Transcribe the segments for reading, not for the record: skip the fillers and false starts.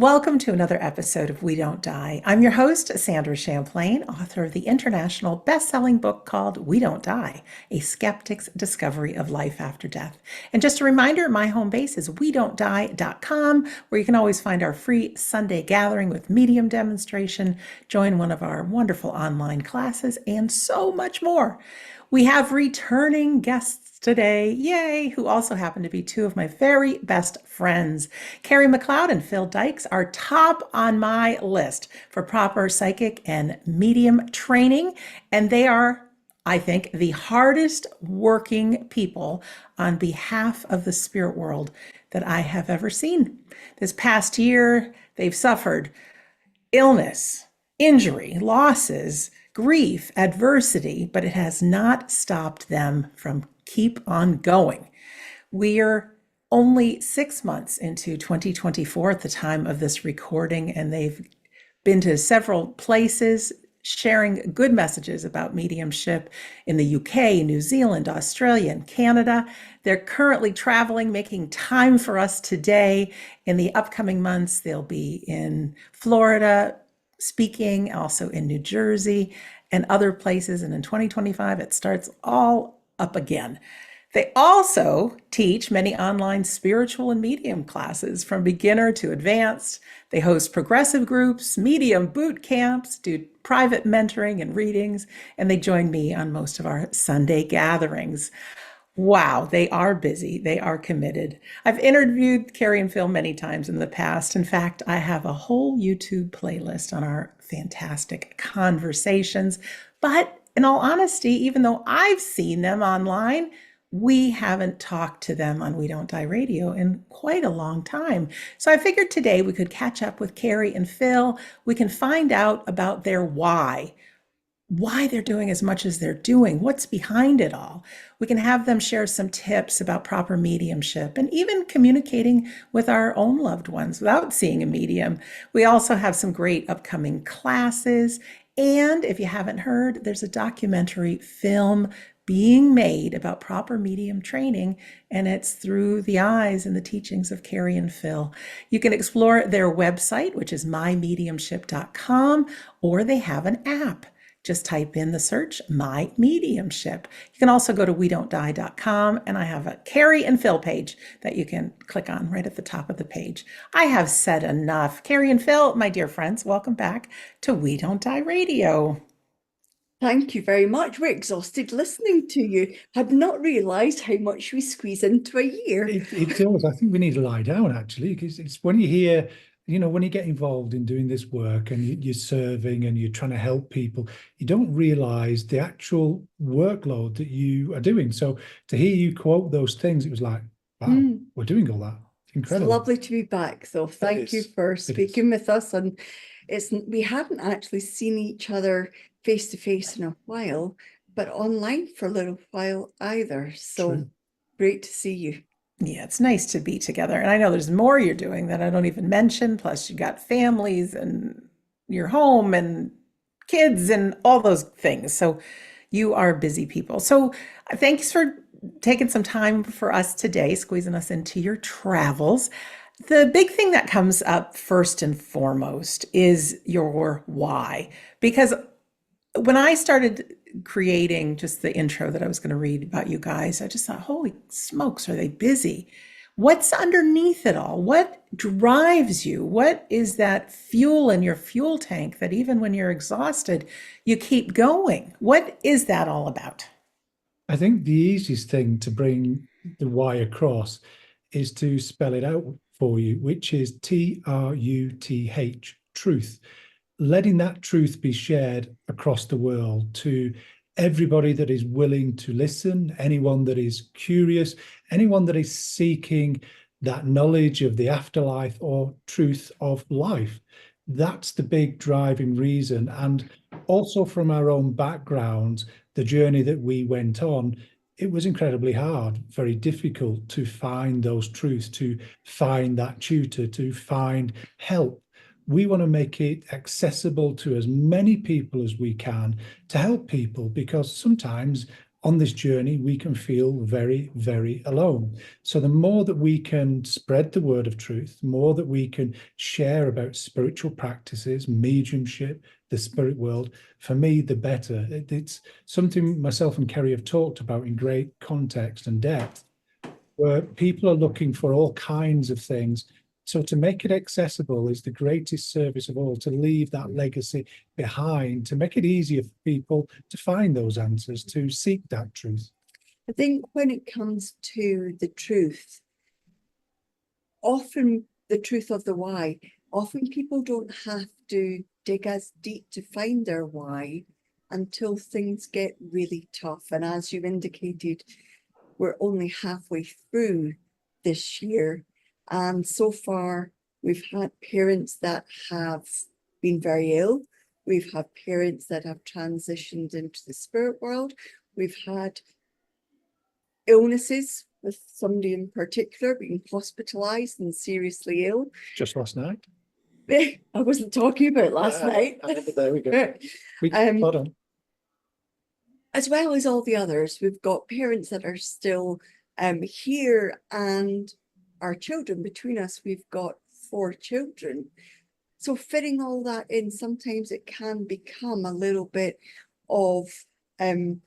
Welcome to another episode of We Don't Die. I'm your host, Sandra Champlain, author of the international best-selling book called We Don't Die, A Skeptic's Discovery of Life After Death. And just a reminder, my home base is wedon'tdie.com, where you can always find our free Sunday gathering with medium demonstration, join one of our wonderful online classes, and so much more. We have returning guests today, yay, who also happen to be two of my very best friends. Kerry McLeod and Dykes are top on my list for proper psychic and medium training, and they are, I think, the hardest working people on behalf of the spirit world that I have ever seen. This past year, they've suffered illness, injury, losses, grief, adversity, but it has not stopped them from keep on going. We're only 6 months into 2024 at the time of this recording, and they've been to several places sharing good messages about mediumship in the UK, New Zealand, Australia, and Canada. They're currently traveling, making time for us today. In the upcoming months, they'll be in Florida, speaking, also in New Jersey and other places. And in 2025, it starts all up again. They also teach many online spiritual and medium classes from beginner to advanced. They host progressive groups, medium boot camps, do private mentoring and readings, and they join me on most of our Sunday gatherings. Wow, they are busy. They are committed. I've interviewed Kerry and Phil many times in the past. In fact, I have a whole YouTube playlist on our fantastic conversations. But in all honesty, even though I've seen them online, we haven't talked to them on We Don't Die Radio in quite a long time. So I figured today we could catch up with Kerry and Phil. We can find out about their why they're doing as much as they're doing, what's behind it all. We can have them share some tips about proper mediumship and even communicating with our own loved ones without seeing a medium. We also have some great upcoming classes. And if you haven't heard, there's a documentary film being made about proper medium training, and it's through the eyes and the teachings of Kerry and Phil. You can explore their website, which is mymediumship.com, or they have an app. Just type in the search, My Mediumship. You can also go to wedon'tdie.com, and I have a Kerry and Phil page that you can click on right at the top of the page. I have said enough. Kerry and Phil, my dear friends, welcome back to We Don't Die Radio. Thank you very much. We're exhausted listening to you. Had not realised how much we squeeze into a year. It does. I think we need to lie down, actually, because it's when you hear, when you get involved in doing this work and you're serving and you're trying to help people, you don't realise the actual workload that you are doing. So to hear you quote those things, it was like, wow, we're doing all that. Incredible. It's lovely to be back, though. Thank you for speaking with us. And we hadn't actually seen each other face to face in a while, but online for a little while either. So great to see you. Yeah, it's nice to be together. And I know there's more you're doing that I don't even mention. Plus, you got families and your home and kids and all those things. So you are busy people. So thanks for taking some time for us today, squeezing us into your travels. The big thing that comes up first and foremost is your why. Because when I started creating just the intro that I was going to read about you guys, I just thought, holy smokes, are they busy? What's underneath it all? What drives you? What is that fuel in your fuel tank that even when you're exhausted, you keep going? What is that all about? I think the easiest thing to bring the why across is to spell it out for you, which is TRUTH, truth. Letting that truth be shared across the world to everybody that is willing to listen, anyone that is curious, anyone that is seeking that knowledge of the afterlife or truth of life. That's the big driving reason. And also from our own backgrounds, the journey that we went on, it was incredibly hard, very difficult to find those truths, to find that tutor, to find help. We want to make it accessible to as many people as we can to help people, because sometimes on this journey, we can feel very, very alone. So the more that we can spread the word of truth, the more that we can share about spiritual practices, mediumship, the spirit world, for me, the better. It's something myself and Kerry have talked about in great context and depth, where people are looking for all kinds of things. So to make it accessible is the greatest service of all, to leave that legacy behind, to make it easier for people to find those answers, to seek that truth. I think when it comes to the truth, often the truth of the why, often people don't have to dig as deep to find their why until things get really tough. And as you indicated, we're only halfway through this year. And so far, we've had parents that have been very ill. We've had parents that have transitioned into the spirit world. We've had illnesses, with somebody in particular being hospitalized and seriously ill. Just last night. I wasn't talking about last night. But there we go. Hold on. As well as all the others, we've got parents that are still here, and our children. Between us, we've got 4 children. So fitting all that in, sometimes it can become a little bit of a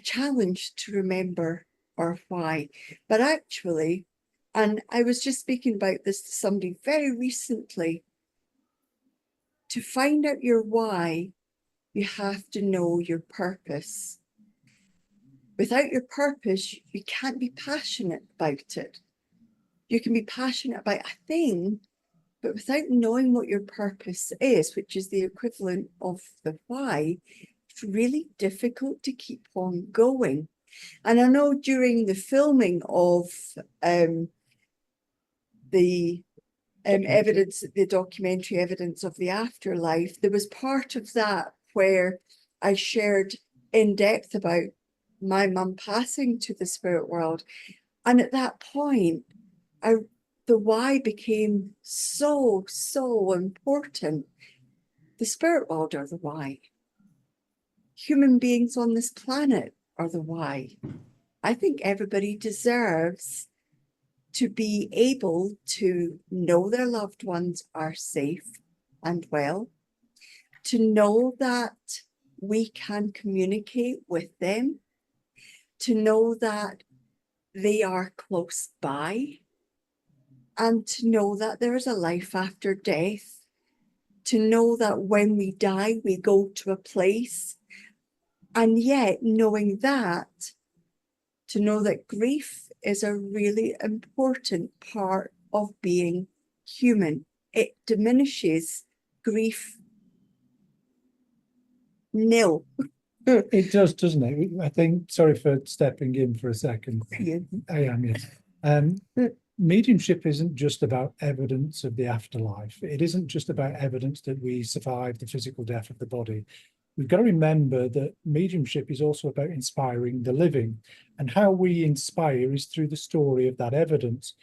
challenge to remember our why. But actually, and I was just speaking about this to somebody very recently, to find out your why, you have to know your purpose. Without your purpose, you can't be passionate about it. You can be passionate about a thing, but without knowing what your purpose is, which is the equivalent of the why, it's really difficult to keep on going. And I know during the filming of the evidence, the documentary evidence of the afterlife, there was part of that where I shared in depth about my mum passing to the spirit world. And at that point, the why became so important. The spirit world are the why. Human beings on this planet are the why. I think everybody deserves to be able to know their loved ones are safe and well, to know that we can communicate with them, to know that they are close by, and to know that there is a life after death, to know that when we die, we go to a place. And yet, knowing that, to know that grief is a really important part of being human. It diminishes grief nil. It does, doesn't it? I think, sorry for stepping in for a second. I am, yes. Mediumship isn't just about evidence of the afterlife. It isn't just about evidence that we survived the physical death of the body. We've got to remember that mediumship is also about inspiring the living, and how we inspire is through the story of that evidence.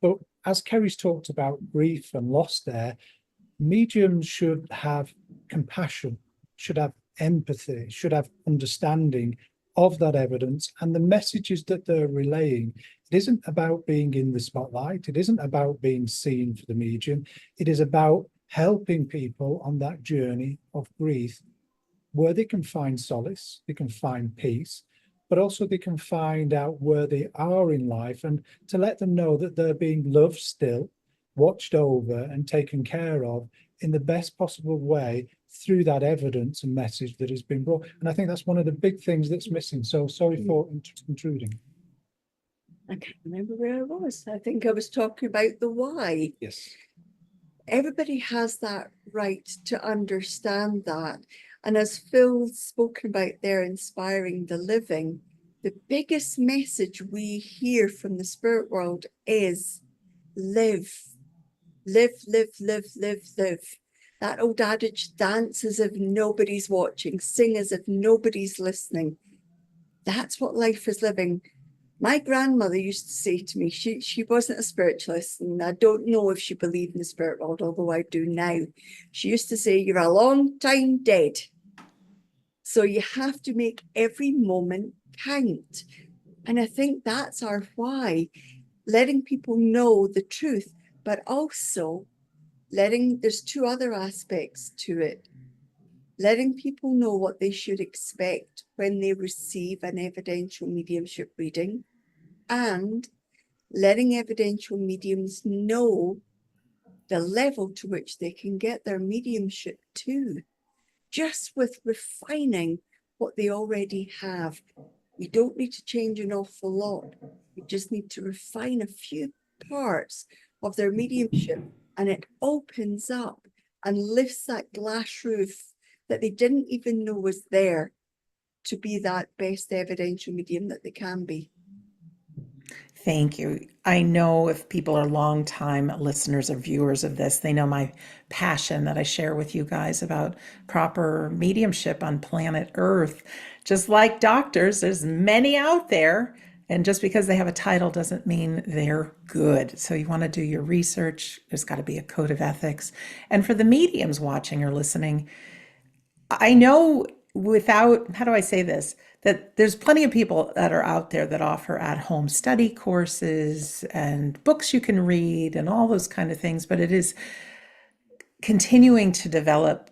But as Kerry's talked about grief and loss there, mediums should have compassion, should have empathy, should have understanding of that evidence and the messages that they're relaying. It isn't about being in the spotlight. It isn't about being seen for the medium. It is about helping people on that journey of grief, where they can find solace, they can find peace, but also they can find out where they are in life, and to let them know that they're being loved still, watched over and taken care of in the best possible way through that evidence and message that has been brought. And I think that's one of the big things that's missing. So sorry for intruding. I can't remember where I was. I think I was talking about the why. Yes. Everybody has that right to understand that. And as Phil's spoken about there, inspiring the living, the biggest message we hear from the spirit world is live, live, live, live, live, live. That old adage, dance as if nobody's watching, sing as if nobody's listening. That's what life is living. My grandmother used to say to me, she wasn't a spiritualist, and I don't know if she believed in the spirit world, although I do now. She used to say, "You're a long time dead." So you have to make every moment count. And I think that's our why, letting people know the truth, but also there's two other aspects to it. Letting people know what they should expect when they receive an evidential mediumship reading, and letting evidential mediums know the level to which they can get their mediumship to, just with refining what they already have. We don't need to change an awful lot. We just need to refine a few parts of their mediumship, and it opens up and lifts that glass roof that they didn't even know was there to be that best evidential medium that they can be. Thank you. I know if people are longtime listeners or viewers of this, they know my passion that I share with you guys about proper mediumship on planet Earth. Just like doctors, there's many out there, and just because they have a title doesn't mean they're good. So you want to do your research. There's got to be a code of ethics. And for the mediums watching or listening, I know without, how do I say this? That there's plenty of people that are out there that offer at-home study courses and books you can read and all those kind of things, but it is continuing to develop.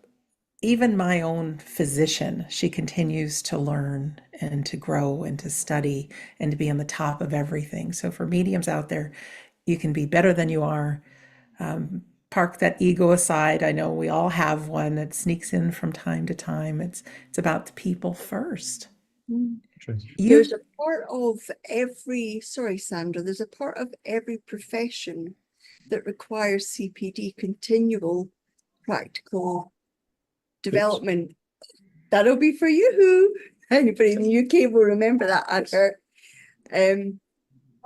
Even my own physician, she continues to learn and to grow and to study and to be on the top of everything. So for mediums out there, you can be better than you are. Park that ego aside. I know we all have one that sneaks in from time to time. It's about the people first. There's a part of every, sorry, Sandra, there's a part of every profession that requires CPD, continual practical development. That'll be for you. Anybody in the UK will remember that advert.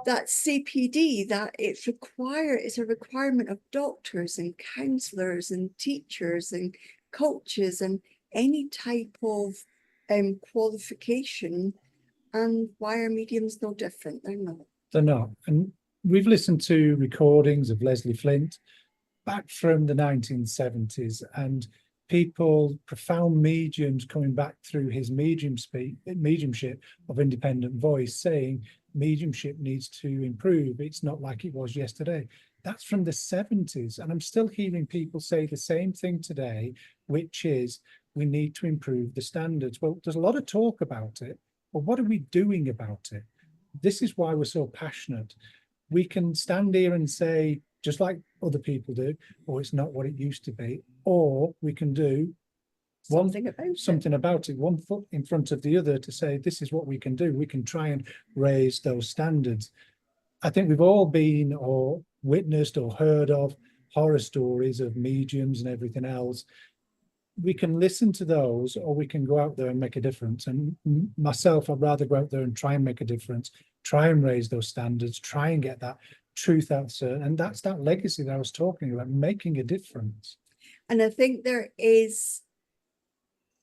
That CPD, that it's a requirement of doctors and counselors and teachers and coaches and any type of qualification. And why are mediums no different? They're not. They're not. And we've listened to recordings of Leslie Flint back from the 1970s, and people, profound mediums coming back through his mediumship of independent voice, saying mediumship needs to improve. It's not like it was yesterday. That's from the 70s. And I'm still hearing people say the same thing today, which is we need to improve the standards. Well, there's a lot of talk about it, but what are we doing about it? This is why we're so passionate. We can stand here and say, just like other people do, or it's not what it used to be, or we can do something about it, one foot in front of the other, to say this is what we can do. We can try and raise those standards. I think we've all been or witnessed or heard of horror stories of mediums and everything else. We can listen to those, or we can go out there and make a difference. And myself, I'd rather go out there and try and make a difference, try and raise those standards, try and get that truth out there. And that's that legacy that I was talking about, making a difference. And I think there is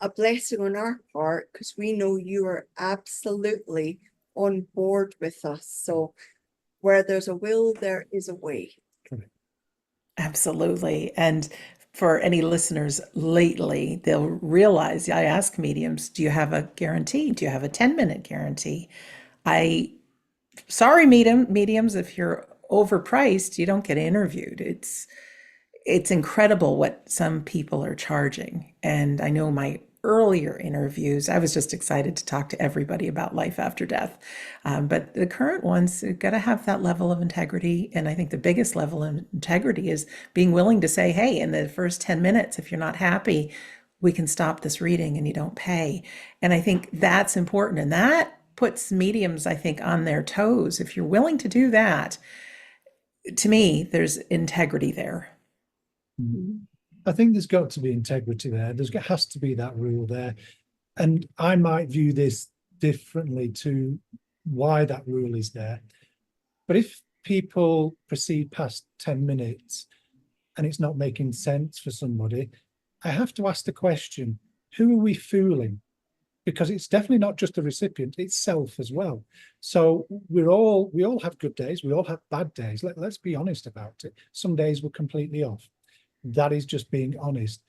a blessing on our part, because we know you are absolutely on board with us. So where there's a will, there is a way. Absolutely. And for any listeners lately, they'll realize I ask mediums, do you have a guarantee? Do you have a 10-minute guarantee? Sorry, mediums, if you're overpriced, you don't get interviewed. It's incredible what some people are charging. And I know my earlier interviews, I was just excited to talk to everybody about life after death. But the current ones, you've got to have that level of integrity. And I think the biggest level of integrity is being willing to say, hey, in the first 10 minutes, if you're not happy, we can stop this reading and you don't pay. And I think that's important. And that puts mediums, I think, on their toes. If you're willing to do that, to me, there's integrity there. I think there's got to be integrity there. There has to be that rule there. And I might view this differently to why that rule is there. But if people proceed past 10 minutes and it's not making sense for somebody, I have to ask the question, who are we fooling? Because it's definitely not just the recipient, it's self as well. So we all have good days, we all have bad days. Let's be honest about it. Some days we're completely off. That is just being honest.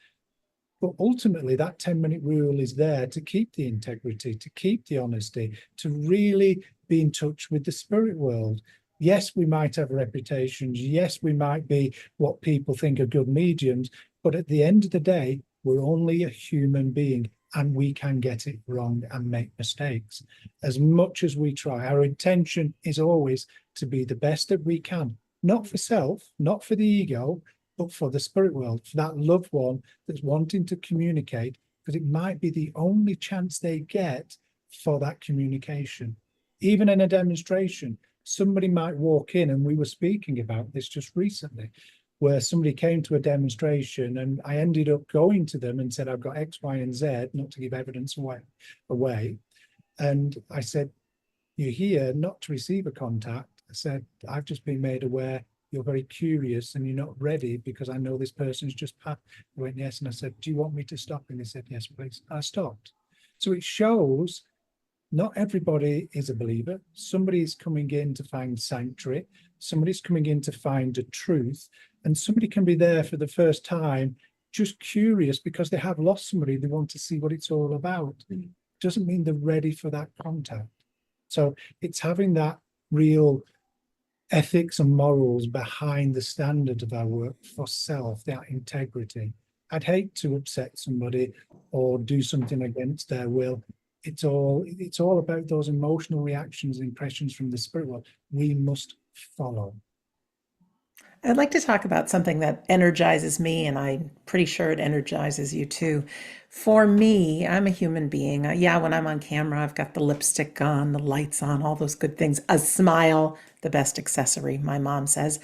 But ultimately, that 10-minute rule is there to keep the integrity, to keep the honesty, to really be in touch with the spirit world. Yes, we might have reputations. Yes, we might be what people think are good mediums. But at the end of the day, we're only a human being, and we can get it wrong and make mistakes. As much as we try, our intention is always to be the best that we can, not for self, not for the ego, but for the spirit world, for that loved one that's wanting to communicate, because it might be the only chance they get for that communication. Even in a demonstration, somebody might walk in, and we were speaking about this just recently, where somebody came to a demonstration and I ended up going to them and said, I've got X, Y, and Z, not to give evidence away. And I said, you're here not to receive a contact. I said, I've just been made aware you're very curious and you're not ready because I know this person's just passed. They went, yes. And I said, do you want me to stop? And they said, yes, please. I stopped. So it shows not everybody is a believer. Somebody's coming in to find sanctuary. Somebody's coming in to find a truth. And somebody can be there for the first time, just curious because they have lost somebody. They want to see what it's all about. Doesn't mean they're ready for that contact. So it's having that real ethics and morals behind the standard of our work for self, that integrity. I'd hate to upset somebody or do something against their will. It's all about those emotional reactions and impressions from the spirit world we must follow. I'd like to talk about something that energizes me, and I'm pretty sure it energizes you too. For me, I'm a human being. Yeah, when I'm on camera, I've got the lipstick on, the lights on, all those good things. A smile, the best accessory, my mom says.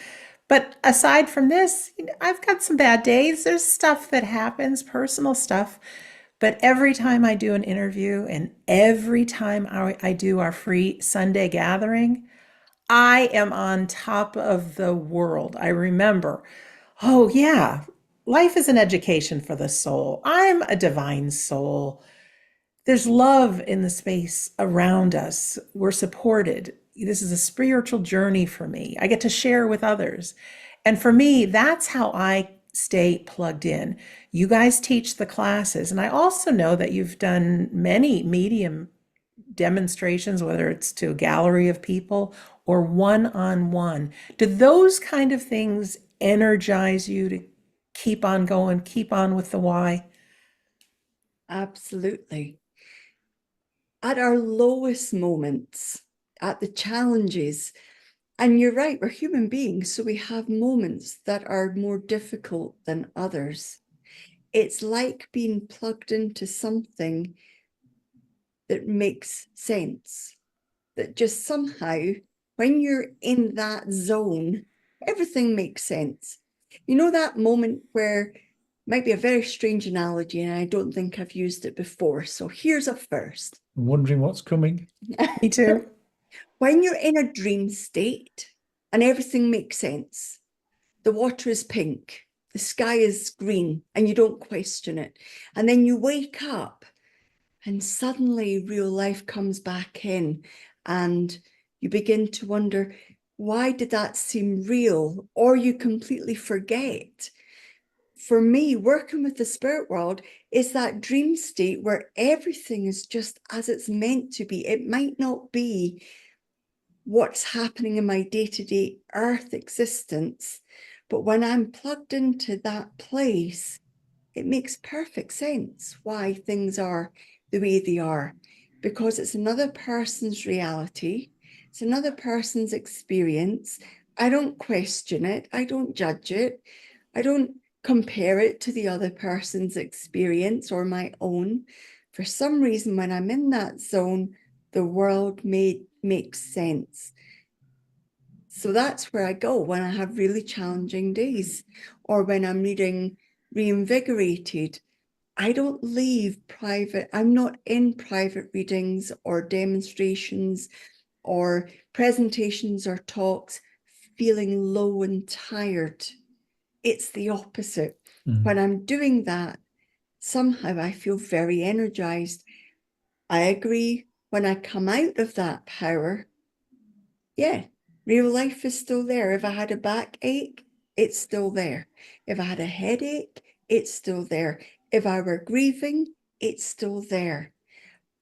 But aside from this, I've got some bad days. There's stuff that happens, personal stuff. But every time I do an interview and every time I do our free Sunday gathering, I am on top of the world. I remember, oh, yeah, life is an education for the soul. I'm a divine soul. There's love in the space around us. We're supported. This is a spiritual journey for me. I get to share with others. And for me, that's how I stay plugged in. You guys teach the classes. And I also know that you've done many medium demonstrations, whether it's to a gallery of people or one-on-one. Do those kind of things energize you to keep on going, keep on with the why? Absolutely. At our lowest moments, at the challenges, and you're right, we're human beings, so we have moments that are more difficult than others. It's like being plugged into something that makes sense, that just somehow, when you're in that zone, everything makes sense. You know, that moment where, might be a very strange analogy, and I don't think I've used it before. So here's a first. I'm wondering what's coming. Me too. When you're in a dream state and everything makes sense, the water is pink, the sky is green, and you don't question it. And then you wake up and suddenly real life comes back in and you begin to wonder, why did that seem real? Or you completely forget. For me, working with the spirit world is that dream state where everything is just as it's meant to be. It might not be what's happening in my day-to-day earth existence, but when I'm plugged into that place, it makes perfect sense why things are the way they are, because it's another person's reality, it's another person's experience. I don't question it, I don't judge it, I don't compare it to the other person's experience or my own. For some reason, when I'm in that zone, the world makes sense. So that's where I go when I have really challenging days, or when I'm reading Reinvigorated. I don't leave private, I'm not in private readings or demonstrations or presentations or talks feeling low and tired. It's the opposite. When I'm doing that, somehow I feel very energized. I agree, when I come out of that power, yeah, real life is still there. If I had a backache, it's still there. If I had a headache, it's still there. If I were grieving, it's still there.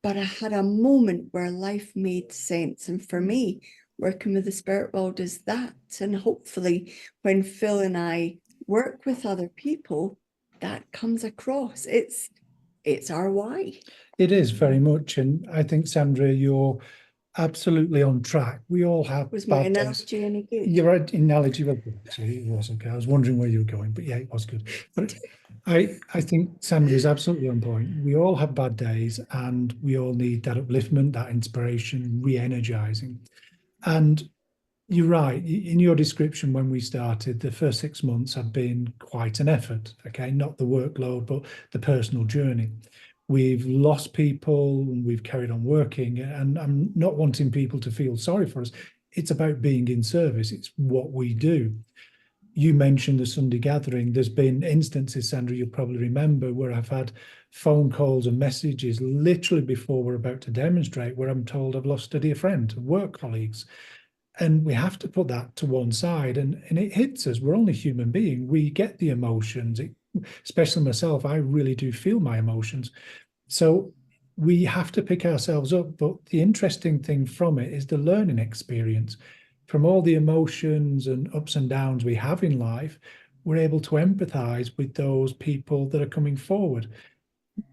But I had a moment where life made sense. And for me, working with the spirit world is that. And hopefully when Phil and I work with other people, that comes across. It's our why. It is very much. And I think, Sandra, you're absolutely on track. We all have Was my bad days. analogy any good? Your analogy was good. Actually, it was okay. I was wondering where you were going, but yeah, it was good. But I think Sandra is absolutely on point. We all have bad days, and we all need that upliftment, that inspiration, re-energizing. And you're right. In your description, when we started, the first 6 months have been quite an effort. Okay, not the workload, but the personal journey. We've lost people and we've carried on working, and I'm not wanting people to feel sorry for us. It's about being in service. It's what we do. You mentioned the Sunday gathering. There's been instances, Sandra, you'll probably remember, where I've had phone calls and messages literally before we're about to demonstrate, where I'm told I've lost a dear friend, work colleagues. And we have to put that to one side, and it hits us. We're only human beings. We get the emotions, especially myself. I really do feel my emotions. So we have to pick ourselves up. But the interesting thing from it is the learning experience. From all the emotions and ups and downs we have in life, we're able to empathize with those people that are coming forward.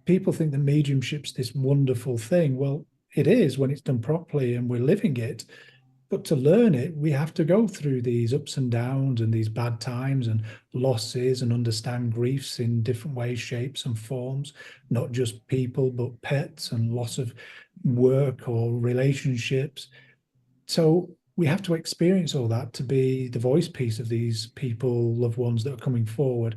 People think that mediumship's this wonderful thing. Well, it is when it's done properly and we're living it. But to learn it, we have to go through these ups and downs and these bad times and losses and understand griefs in different ways, shapes and forms, not just people, but pets and loss of work or relationships. So we have to experience all that to be the voice piece of these people, loved ones that are coming forward.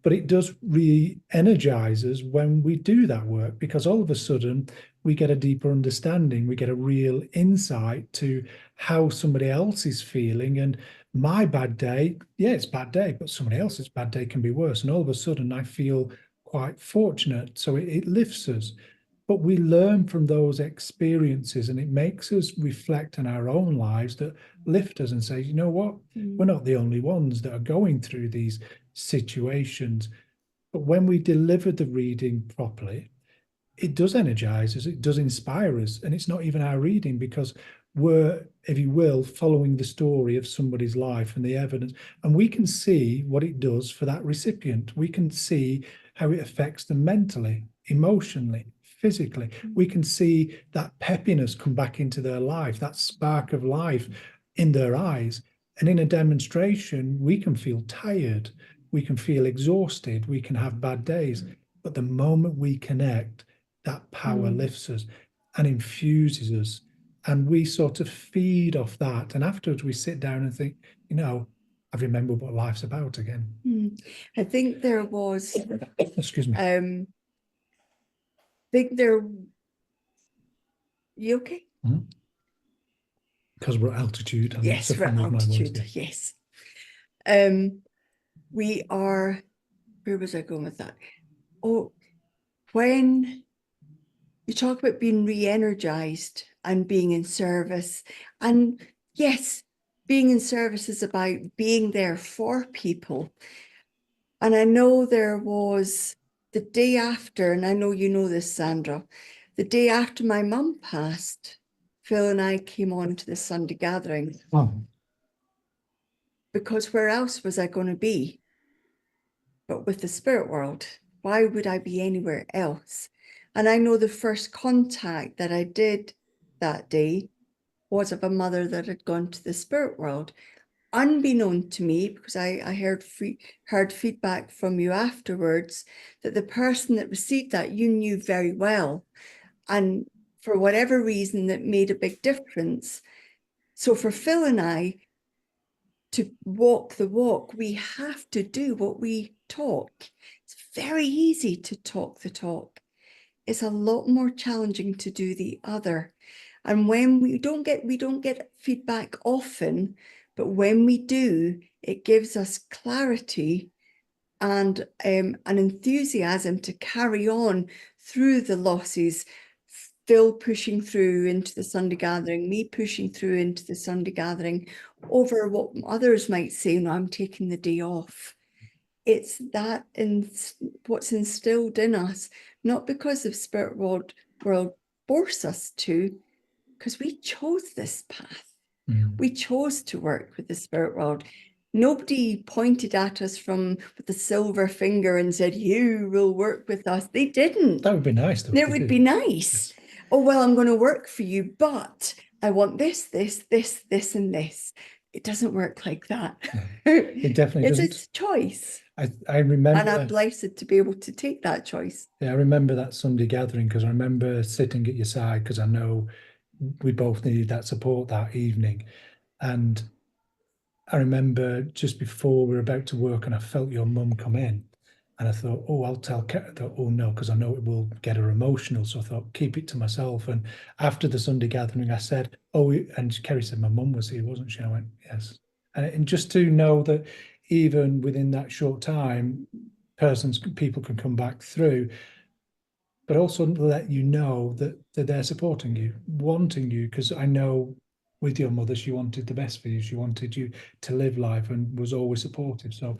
But it does re-energize us when we do that work, because all of a sudden we get a deeper understanding, we get a real insight to how somebody else is feeling. And my bad day, yeah, it's a bad day, but somebody else's bad day can be worse. And all of a sudden I feel quite fortunate. So it lifts us. But we learn from those experiences, and it makes us reflect on our own lives that lift us and say, you know what, we're not the only ones that are going through these situations. But when we deliver the reading properly, it does energize us, it does inspire us. And it's not even our reading, because we're, if you will, following the story of somebody's life and the evidence. And we can see what it does for that recipient. We can see how it affects them mentally, emotionally, physically. We can see that peppiness come back into their life, that spark of life in their eyes. And in a demonstration, we can feel tired, we can feel exhausted, we can have bad days. But the moment we connect, that power lifts us and infuses us. And we sort of feed off that. And afterwards we sit down and think, you know, I've remembered what life's about again. I think there was, excuse me. You okay? Because we're at altitude. And yes, we're at altitude, yes. We are, where was I going with that? Oh, when you talk about being re-energized and being in service, and yes, being in service is about being there for people. And I know there was the day after, and I know you know this, Sandra, the day after my mum passed, Phil and I came on to the Sunday gathering. Because where else was I going to be but with the spirit world? Why would I be anywhere else? And I know the first contact that I did that day was of a mother that had gone to the spirit world. Unbeknown to me, because I heard feedback from you afterwards, that the person that received that you knew very well. And for whatever reason, that made a big difference. So for Phil and I, to walk the walk, we have to do what we talk. It's very easy to talk the talk. It's a lot more challenging to do the other. And when we don't get feedback often, but when we do, it gives us clarity and an enthusiasm to carry on through the losses. Phil pushing through into the Sunday gathering, me pushing through into the Sunday gathering over what others might say, no, I'm taking the day off. it's that in what's instilled in us, not because the spirit world force us to, because we chose this path. We chose to work with the spirit world. Nobody pointed at us with a silver finger and said, you will work with us. They didn't. That would be nice, though. It would be nice. Oh, well, I'm going to work for you, but I want this, and this. It doesn't work like that. It definitely doesn't. It's choice. I remember, and I'm blessed to be able to take that choice. Yeah, I remember that Sunday gathering, because I remember sitting at your side, because I know we both needed that support that evening. And I remember just before we were about to work, and I felt your mum come in, and I thought, oh, I'll tell Kerry. I thought, oh no, because I know it will get her emotional. So I thought, keep it to myself. And after the Sunday gathering, I said, oh, and Kerry said, my mum was here, wasn't she? I went, yes. And just to know that even within that short time, people can come back through, but also let you know that they're supporting you, wanting you, because I know with your mother, she wanted the best for you. She wanted you to live life and was always supportive. So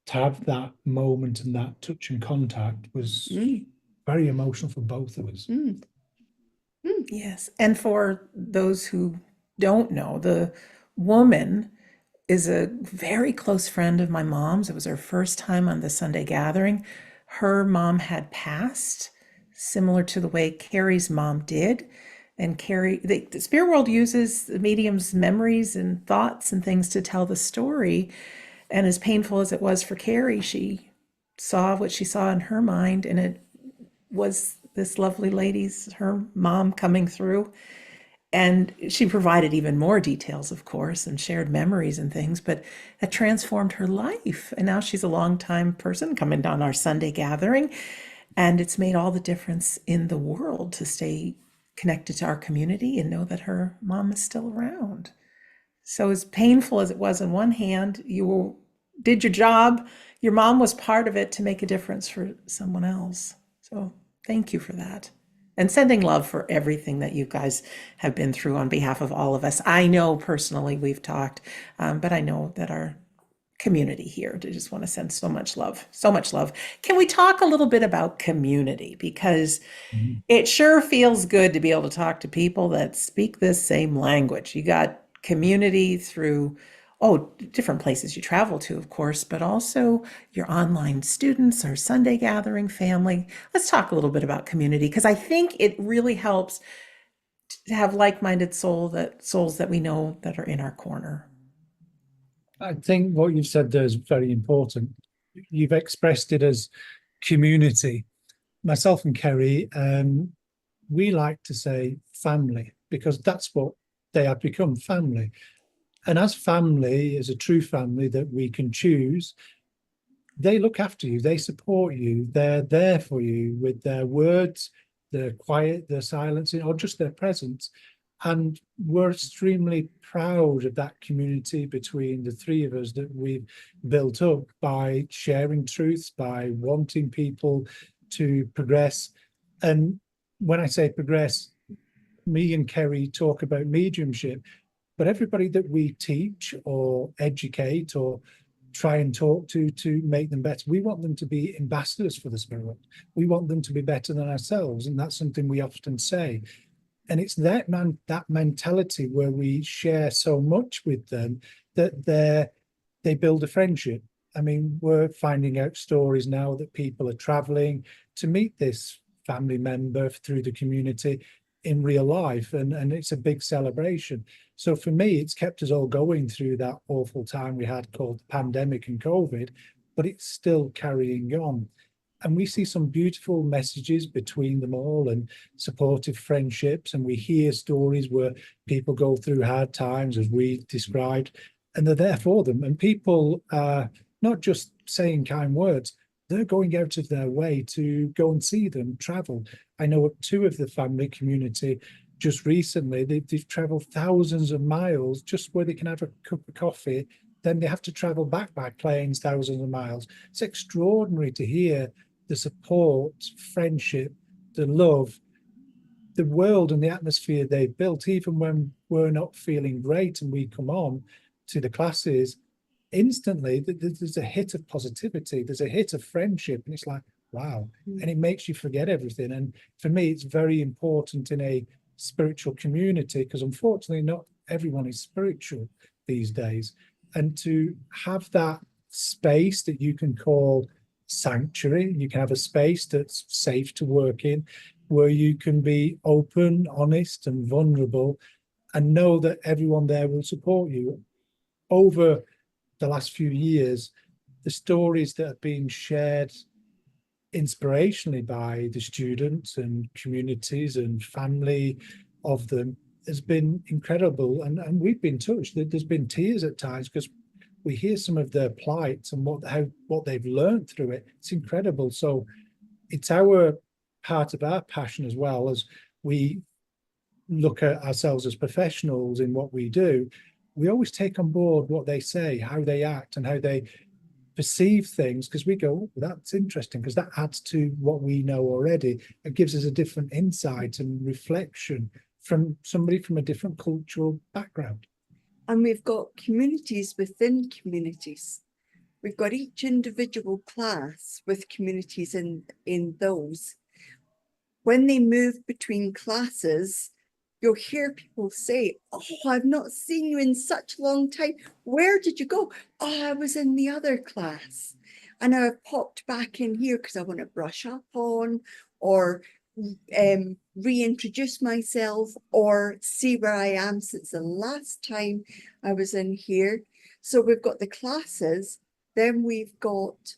to have that moment and that touch and contact was very emotional for both of us. Yes. And for those who don't know, the woman is a very close friend of my mom's. It was her first time on the Sunday gathering. Her mom had passed, similar to the way Kerry's mom did. And Kerry, the spirit world uses the medium's memories and thoughts and things to tell the story. And as painful as it was for Kerry, she saw what she saw in her mind, and it was this lovely lady's, her mom, coming through. And she provided even more details, of course, and shared memories and things, but that transformed her life. And now she's a longtime person coming down our Sunday gathering. And it's made all the difference in the world to stay connected to our community and know that her mom is still around. So as painful as it was on one hand, you did your job. Your mom was part of it to make a difference for someone else. So thank you for that. And sending love for everything that you guys have been through on behalf of all of us. I know personally we've talked, but I know that our community here, I just want to send so much love, so much love. Can we talk a little bit about community? Because it sure feels good to be able to talk to people that speak this same language. You got community through, different places you travel to, of course, but also your online students, our Sunday gathering family. Let's talk a little bit about community, because I think it really helps to have like-minded souls that we know that are in our corner. I think what you've said there is very important. You've expressed it as community. Myself and Kerry, we like to say family, because that's what they have become, family. And as family, as a true family that we can choose, they look after you, they support you, they're there for you with their words, their quiet, their silence, or just their presence. And we're extremely proud of that community between the three of us that we've built up by sharing truths, by wanting people to progress. And when I say progress, me and Kerry talk about mediumship, but everybody that we teach or educate or try and talk to make them better, we want them to be ambassadors for the spirit world. We want them to be better than ourselves. And that's something we often say. And it's that mentality where we share so much with them that they build a friendship. I mean, we're finding out stories now that people are traveling to meet this family member through the community in real life, and it's a big celebration. So for me, it's kept us all going through that awful time we had called the pandemic and COVID, but it's still carrying on. And we see some beautiful messages between them all and supportive friendships. And we hear stories where people go through hard times, as we described, and they're there for them. And people are not just saying kind words, they're going out of their way to go and see them, travel. I know two of the family community just recently, they've traveled thousands of miles just where they can have a cup of coffee. Then they have to travel back by planes, thousands of miles. It's extraordinary to hear the support, friendship, the love, the world and the atmosphere they've built, even when we're not feeling great and we come on to the classes, instantly there's a hit of positivity, there's a hit of friendship, and it's like, wow. And it makes you forget everything. And for me, it's very important in a spiritual community, because unfortunately not everyone is spiritual these days, and to have that space that you can call sanctuary, you can have a space that's safe to work in, where you can be open, honest, and vulnerable, and know that everyone there will support you. Over the last few years, the stories that have been shared inspirationally by the students and communities and family of them has been incredible. And we've been touched. There's been tears at times, because we hear some of their plights and what they've learned through it. It's incredible. So it's our part of our passion, as well as we look at ourselves as professionals in what we do. We always take on board what they say, how they act, and how they perceive things, because we go, oh, that's interesting, because that adds to what we know already. It gives us a different insight and reflection from somebody from a different cultural background. And we've got communities within communities. We've got each individual class with communities in those. When they move between classes, you'll hear people say, oh, I've not seen you in such a long time. Where did you go? Oh, I was in the other class. And I've popped back in here because I want to brush up on, or reintroduce myself, or see where I am since the last time I was in here. So we've got the classes, then we've got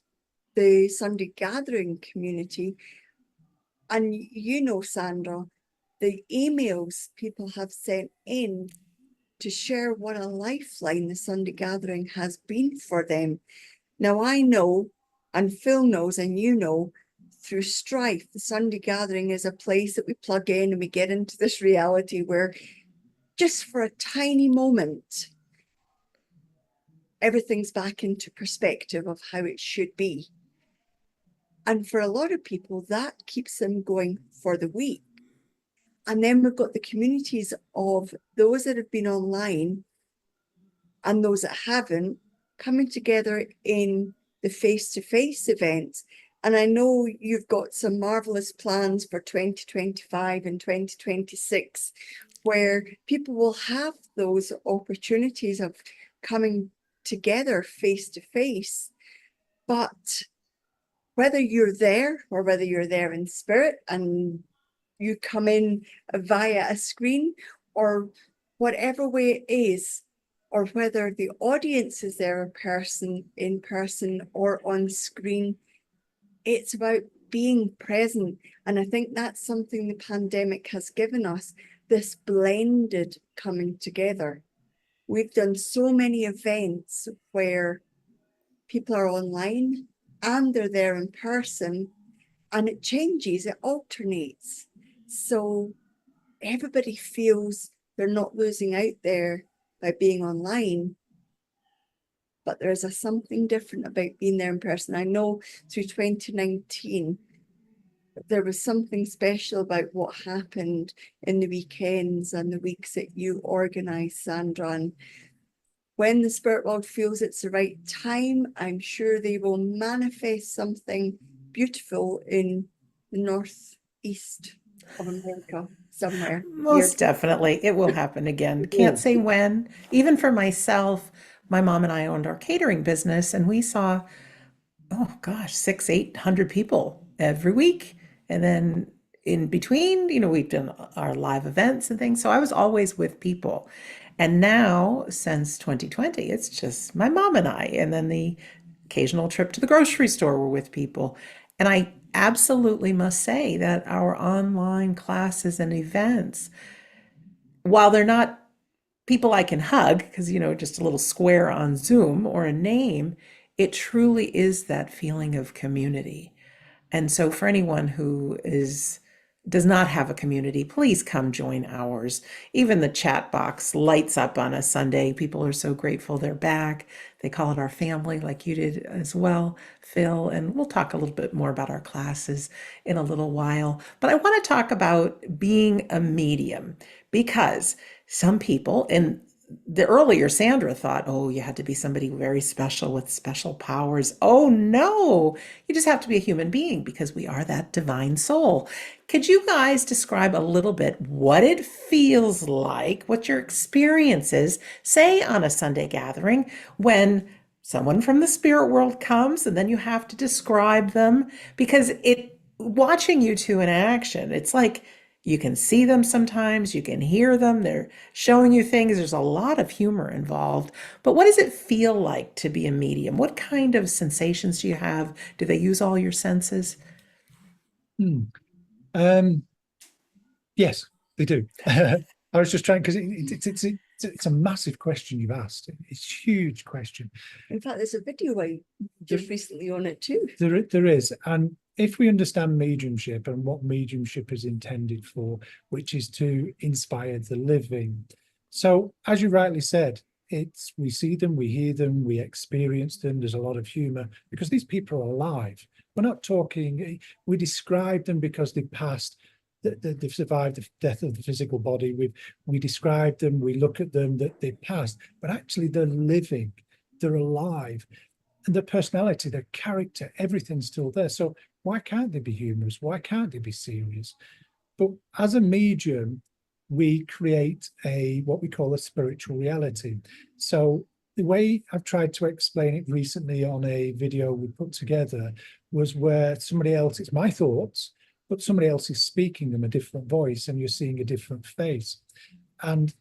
the Sunday gathering community. And you know, Sandra, the emails people have sent in to share what a lifeline the Sunday gathering has been for them. Now I know, and Phil knows, and you know, through strife, the Sunday gathering is a place that we plug in and we get into this reality where just for a tiny moment, everything's back into perspective of how it should be. And for a lot of people, that keeps them going for the week. And then we've got the communities of those that have been online and those that haven't, coming together in the face-to-face events. And I know you've got some marvelous plans for 2025 and 2026, where people will have those opportunities of coming together face-to-face. But whether you're there or whether you're there in spirit and you come in via a screen, or whatever way it is, or whether the audience is there in person or on screen, it's about being present. And I think that's something the pandemic has given us, this blended coming together. We've done so many events where people are online and they're there in person, and it changes, it alternates. So everybody feels they're not losing out there by being online, but there's something different about being there in person. I know through 2019, there was something special about what happened in the weekends and the weeks that you organised, Sandra. And when the spirit world feels it's the right time, I'm sure they will manifest something beautiful in the northeast of America somewhere. Most definitely. It will happen again. Can't say when. Even for myself, my mom and I owned our catering business, and we saw, oh gosh, 600-800 people every week. And then in between, we've done our live events and things. So I was always with people. And now, since 2020, it's just my mom and I, and then the occasional trip to the grocery store, we're with people. And I absolutely must say that our online classes and events, while they're not people I can hug, because, just a little square on Zoom or a name, it truly is that feeling of community. And so for anyone who does not have a community, please come join ours. Even the chat box lights up on a Sunday. People are so grateful they're back. They call it our family, like you did as well, Phil. And we'll talk a little bit more about our classes in a little while. But I want to talk about being a medium, because some people, and the earlier Sandra thought, oh, you had to be somebody very special with special powers. Oh no, you just have to be a human being because we are that divine soul. Could you guys describe a little bit what it feels like, what your experience is, say on a Sunday gathering when someone from the spirit world comes and then you have to describe them because it watching you two in action, it's like you can see them sometimes, you can hear them, they're showing you things. There's a lot of humor involved. But what does it feel like to be a medium? What kind of sensations do you have? Do they use all your senses? Hmm. Yes, they do. I was just trying because it's a massive question you've asked. It's a huge question. In fact, there's a video I just recently on it too. There is, and if we understand mediumship and what mediumship is intended for, which is to inspire the living. So, as you rightly said, we see them, we hear them, we experience them. There's a lot of humor because these people are alive. We're not talking. We describe them because they passed. They've survived the death of the physical body. We describe them. We look at them that they passed, but actually they're living. They're alive. And their personality, their character, everything's still there. So why can't they be humorous? Why can't they be serious? But as a medium, we create what we call a spiritual reality. So the way I've tried to explain it recently on a video we put together was where somebody else, it's my thoughts, but somebody else is speaking them a different voice and you're seeing a different face. And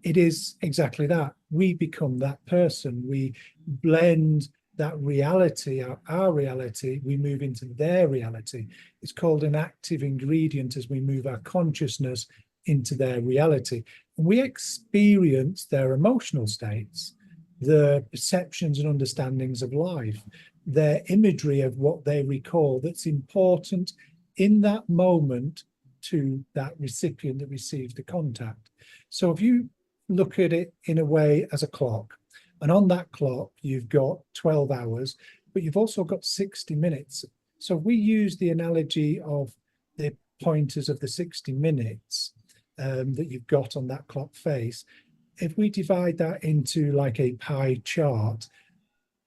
it is exactly that. We become that person. We blend that reality, our reality, we move into their reality. It's called an active ingredient as we move our consciousness into their reality. And we experience their emotional states, their perceptions and understandings of life, their imagery of what they recall that's important in that moment to that recipient that received the contact. So if you look at it in a way as a clock, and on that clock, you've got 12 hours, but you've also got 60 minutes. So we use the analogy of the pointers of the 60 minutes that you've got on that clock face. If we divide that into like a pie chart,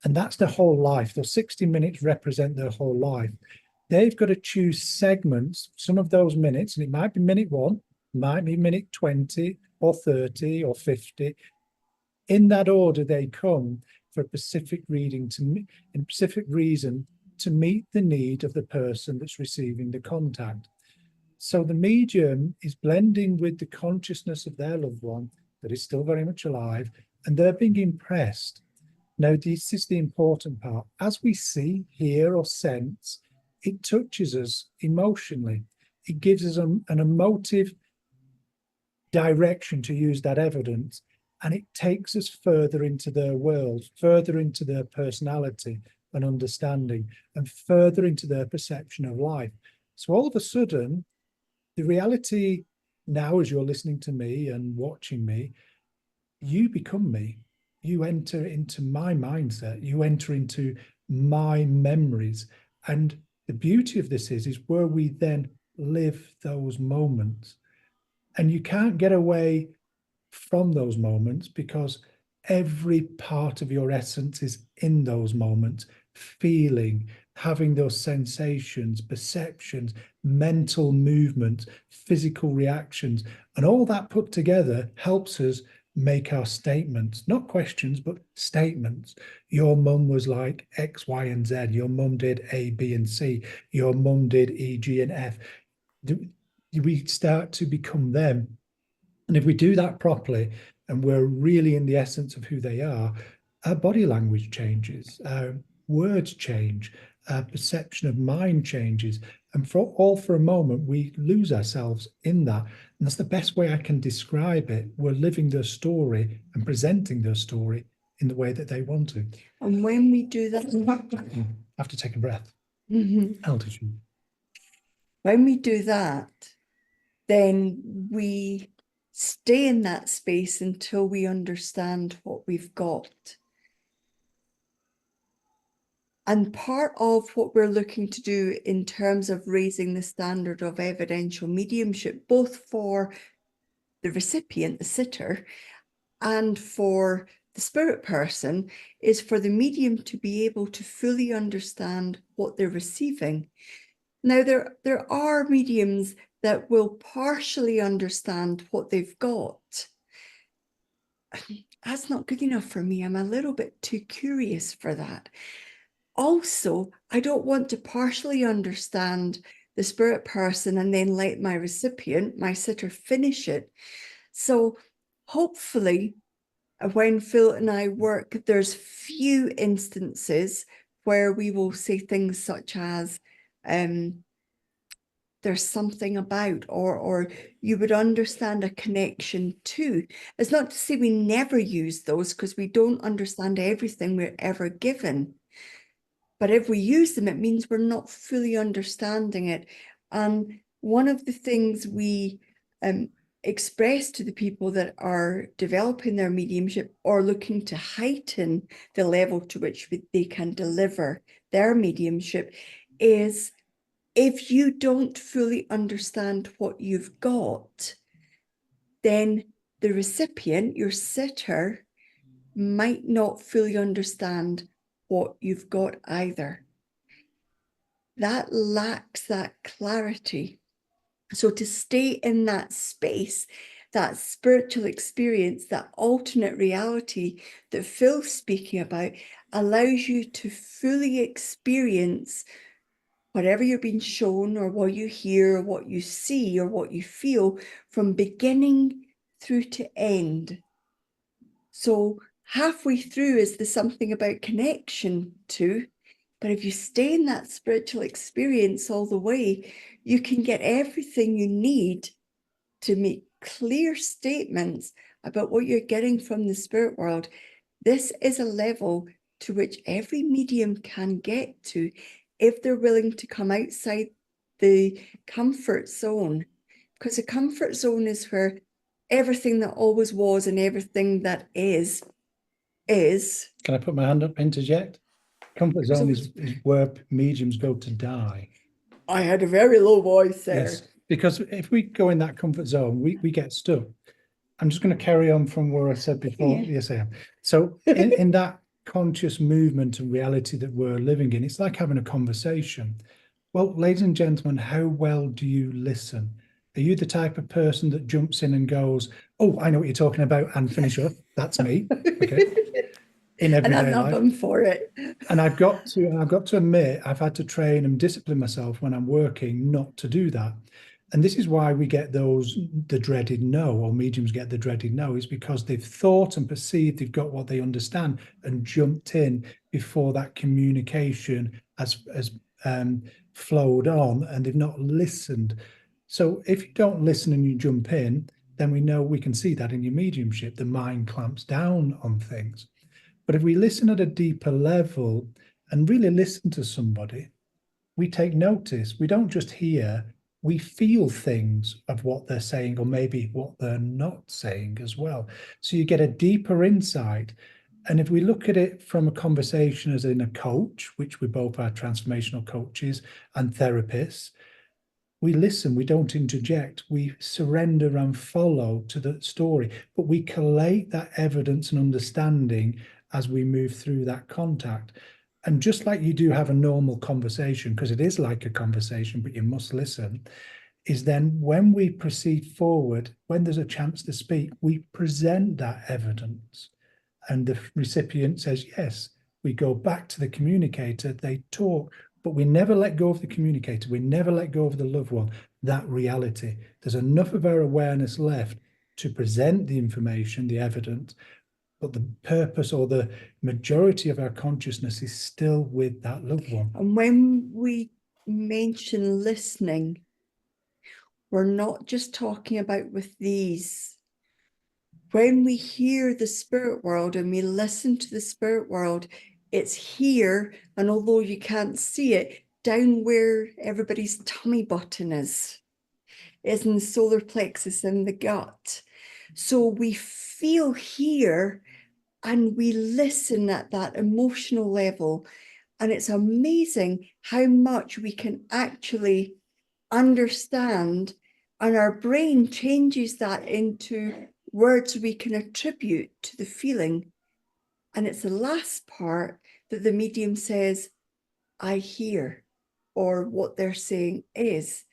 and that's their whole life, those 60 minutes represent their whole life. They've got to choose segments, some of those minutes, and it might be minute 1, might be minute 20 or 30 or 50. In that order, they come for a specific reading in specific reason to meet the need of the person that's receiving the contact. So the medium is blending with the consciousness of their loved one that is still very much alive, and they're being impressed. Now, this is the important part. As we see, hear, or sense, it touches us emotionally. It gives us an emotive direction to use that evidence, and it takes us further into their world, further into their personality and understanding, and further into their perception of life. So all of a sudden, the reality now, as you're listening to me and watching me, you become me. You enter into my mindset. You enter into my memories. And the beauty of this is where we then live those moments. And you can't get away from those moments because every part of your essence is in those moments, feeling, having those sensations, perceptions, mental movements, physical reactions, and all that put together helps us make our statements, not questions, but statements. Your mum was like X, Y, and Z. Your mum did A, B, and C. Your mum did E, G, and F. We start to become them. And if we do that properly, and we're really in the essence of who they are, our body language changes, our words change, our perception of mind changes. And for a moment, we lose ourselves in that. And that's the best way I can describe it. We're living their story and presenting their story in the way that they want to. And when we do that, Have to take a breath. Altitude. When we do that, then we stay in that space until we understand what we've got. And part of what we're looking to do in terms of raising the standard of evidential mediumship, both for the recipient, the sitter, and for the spirit person is for the medium to be able to fully understand what they're receiving. Now, there are mediums that will partially understand what they've got. That's not good enough for me. I'm a little bit too curious for that. Also, I don't want to partially understand the spirit person and then let my recipient, my sitter, finish it. So hopefully, when Phil and I work, there's few instances where we will say things such as, there's something about, or you would understand a connection to. It's not to say we never use those, because we don't understand everything we're ever given. But if we use them, it means we're not fully understanding it. And one of the things we express to the people that are developing their mediumship or looking to heighten the level to which they can deliver their mediumship is, if you don't fully understand what you've got, then the recipient, your sitter, might not fully understand what you've got either. That lacks that clarity. So to stay in that space, that spiritual experience, that alternate reality that Phil's speaking about, allows you to fully experience whatever you're being shown, or what you hear, or what you see, or what you feel, from beginning through to end. So halfway through is the something about connection to, but if you stay in that spiritual experience all the way, you can get everything you need to make clear statements about what you're getting from the spirit world. This is a level to which every medium can get to if they're willing to come outside the comfort zone, because the comfort zone is where everything that always was and everything that is. Can I put my hand up, interject? Comfort zone is where mediums go to die. I had a very low voice there. Yes, because if we go in that comfort zone, we get stuck. I'm just going to carry on from where I said before. Yeah. Yes, I am. So in that conscious movement and reality that we're living in, it's like having a conversation. Well, ladies and gentlemen, how well do you listen? Are you the type of person that jumps in and goes, oh, I know what you're talking about, and finish up? That's me. Okay. In everyday and I love life. them for it. And I've got to admit, I've had to train and discipline myself when I'm working not to do that. And this is why we get the dreaded no, or mediums get the dreaded no, is because they've thought and perceived they've got what they understand and jumped in before that communication has flowed on, and they've not listened. So if you don't listen and you jump in, then we can see that in your mediumship, the mind clamps down on things. But if we listen at a deeper level and really listen to somebody, we take notice. We don't just hear, we feel things of what they're saying, or maybe what they're not saying as well. So you get a deeper insight. And if we look at it from a conversation as in a coach, which we both are transformational coaches and therapists, we listen, we don't interject, we surrender and follow to the story, but we collate that evidence and understanding as we move through that contact. And just like you do have a normal conversation, because it is like a conversation, but you must listen, is then when we proceed forward, when there's a chance to speak, we present that evidence. And the recipient says, yes, we go back to the communicator, they talk, but we never let go of the communicator. We never let go of the loved one, that reality. There's enough of our awareness left to present the information, the evidence, but the purpose or the majority of our consciousness is still with that loved one. And when we mention listening, we're not just talking about with these. When we hear the spirit world and we listen to the spirit world, it's here, and although you can't see it, down where everybody's tummy button is in the solar plexus in the gut. So we feel here and we listen at that emotional level. And it's amazing how much we can actually understand, and our brain changes that into words we can attribute to the feeling. And it's the last part that the medium says, I hear, or what they're saying is.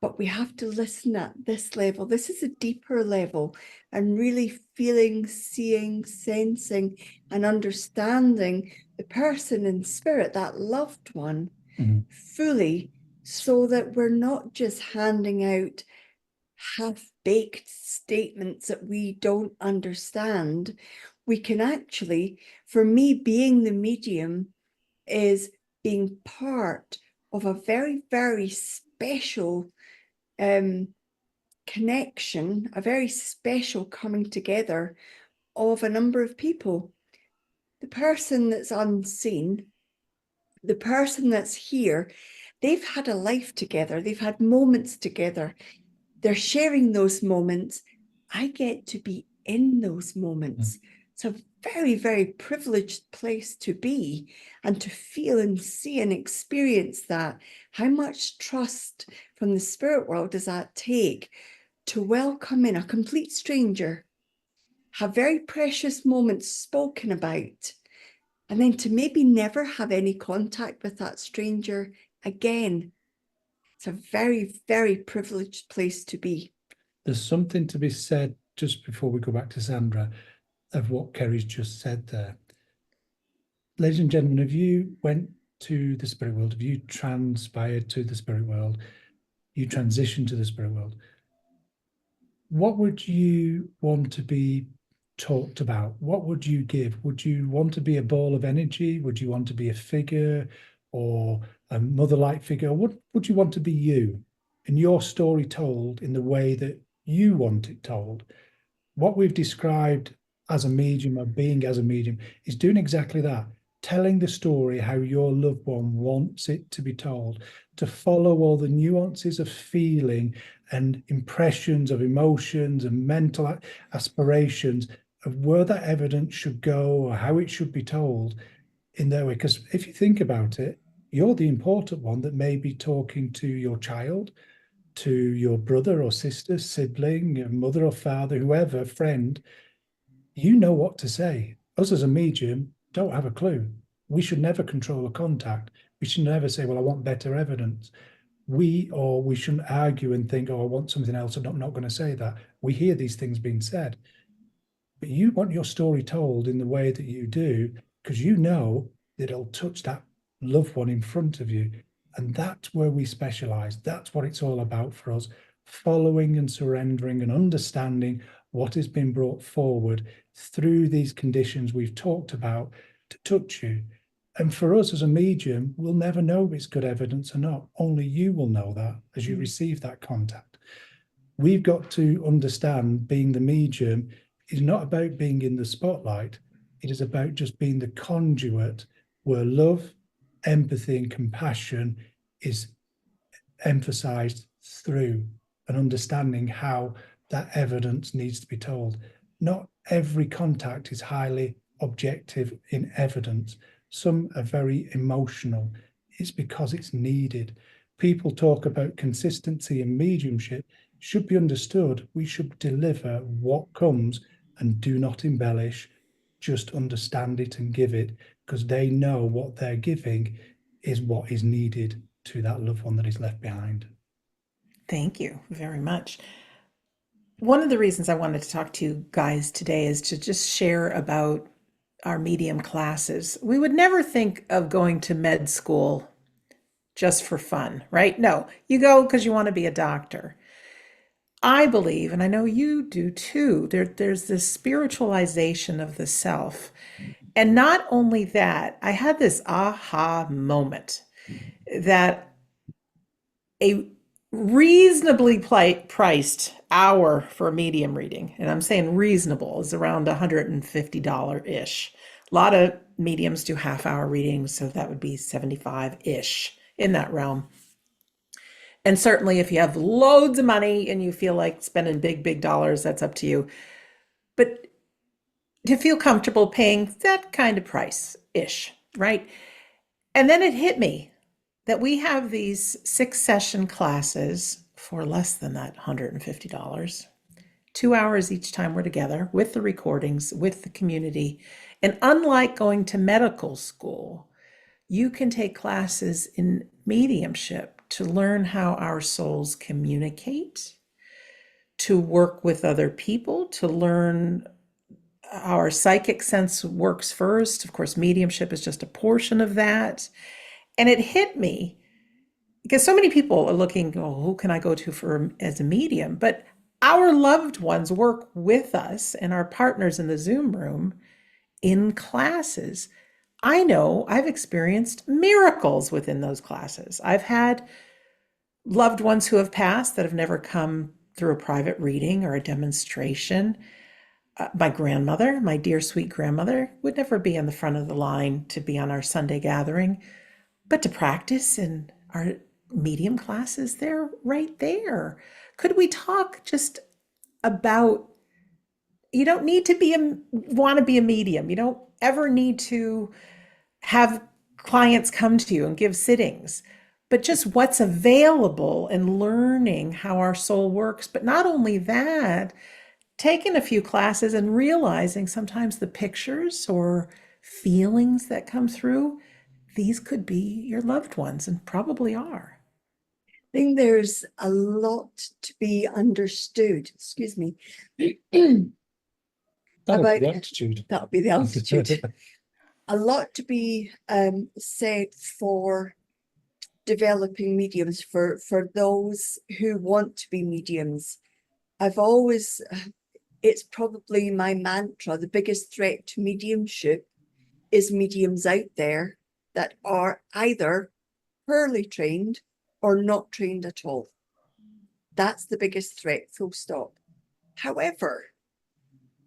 But we have to listen at this level. This is a deeper level, and really feeling, seeing, sensing, and understanding the person in spirit, that loved one, fully, so that we're not just handing out half-baked statements that we don't understand. We can actually, for me, being the medium is being part of a very, very special connection, a very special coming together of a number of people. The person that's unseen, the person that's here, they've had a life together, they've had moments together, they're sharing those moments. I get to be in those moments. It's a very, very privileged place to be, and to feel and see and experience that. How much trust from the spirit world does that take to welcome in a complete stranger, have very precious moments spoken about, and then to maybe never have any contact with that stranger again? It's a very, very privileged place to be. There's something to be said, just before we go back to Sandra, of what Kerry's just said there. Ladies and gentlemen, if you went to the spirit world, if you transpired to the spirit world, you transitioned to the spirit world, what would you want to be talked about? What would you give? Would you want to be a ball of energy? Would you want to be a figure or a mother-like figure? Or would you want to be you and your story told in the way that you want it told? What we've described as a medium, or being as a medium, is doing exactly that. Telling the story how your loved one wants it to be told, to follow all the nuances of feeling and impressions of emotions and mental aspirations of where that evidence should go or how it should be told in their way. Because if you think about it, you're the important one that may be talking to your child, to your brother or sister, sibling, your mother or father, whoever, friend. You know what to say. Us as a medium don't have a clue. We should never control a contact. We should never say, well, I want better evidence. We shouldn't argue and think, oh, I want something else, and I'm not going to say that. We hear these things being said. But you want your story told in the way that you do, because you know that it'll touch that loved one in front of you. And that's where we specialize. That's what it's all about for us, following and surrendering and understanding what has been brought forward through these conditions we've talked about to touch you. And for us as a medium, we'll never know if it's good evidence or not. Only you will know that as you receive that contact. We've got to understand being the medium is not about being in the spotlight. It is about just being the conduit where love, empathy, and compassion is emphasized through, and understanding how that evidence needs to be told. Not every contact is highly objective in evidence. Some are very emotional. It's because it's needed. People talk about consistency and mediumship. Should be understood. We should deliver what comes and do not embellish. Just understand it and give it, because they know what they're giving is what is needed to that loved one that is left behind. Thank you very much. One of the reasons I wanted to talk to you guys today is to just share about our medium classes. We would never think of going to med school just for fun, right? No, you go because you want to be a doctor. I believe, and I know you do too, there's this spiritualization of the self. And not only that, I had this aha moment that a reasonably priced hour for a medium reading, and I'm saying reasonable, is around $150-ish. A lot of mediums do half-hour readings, so that would be 75-ish, in that realm. And certainly if you have loads of money and you feel like spending big dollars, that's up to you. But to feel comfortable paying that kind of price-ish, right? And then it hit me that we have these 6-session classes for less than that $150. 2 hours each time we're together with the recordings, with the community. And unlike going to medical school, you can take classes in mediumship to learn how our souls communicate, to work with other people, to learn how our psychic sense works first. Of course, mediumship is just a portion of that. And it hit me because so many people are looking, oh, who can I go to for as a medium? But our loved ones work with us and our partners in the Zoom room in classes. I know I've experienced miracles within those classes. I've had loved ones who have passed that have never come through a private reading or a demonstration. My grandmother, my dear sweet grandmother, would never be in the front of the line to be on our Sunday gathering, but to practice in our medium classes, they're right there. Could we talk just about, you don't need to want to be a medium. You don't ever need to have clients come to you and give sittings, but just what's available and learning how our soul works. But not only that, taking a few classes and realizing sometimes the pictures or feelings that come through, these could be your loved ones and probably are. I think there's a lot to be understood, excuse me, That'll about be the attitude. that'll be the altitude. A lot to be said for developing mediums, for those who want to be mediums. I've always, it's probably my mantra, the biggest threat to mediumship is mediums out there that are either poorly trained or not trained at all. That's the biggest threat, full stop. However,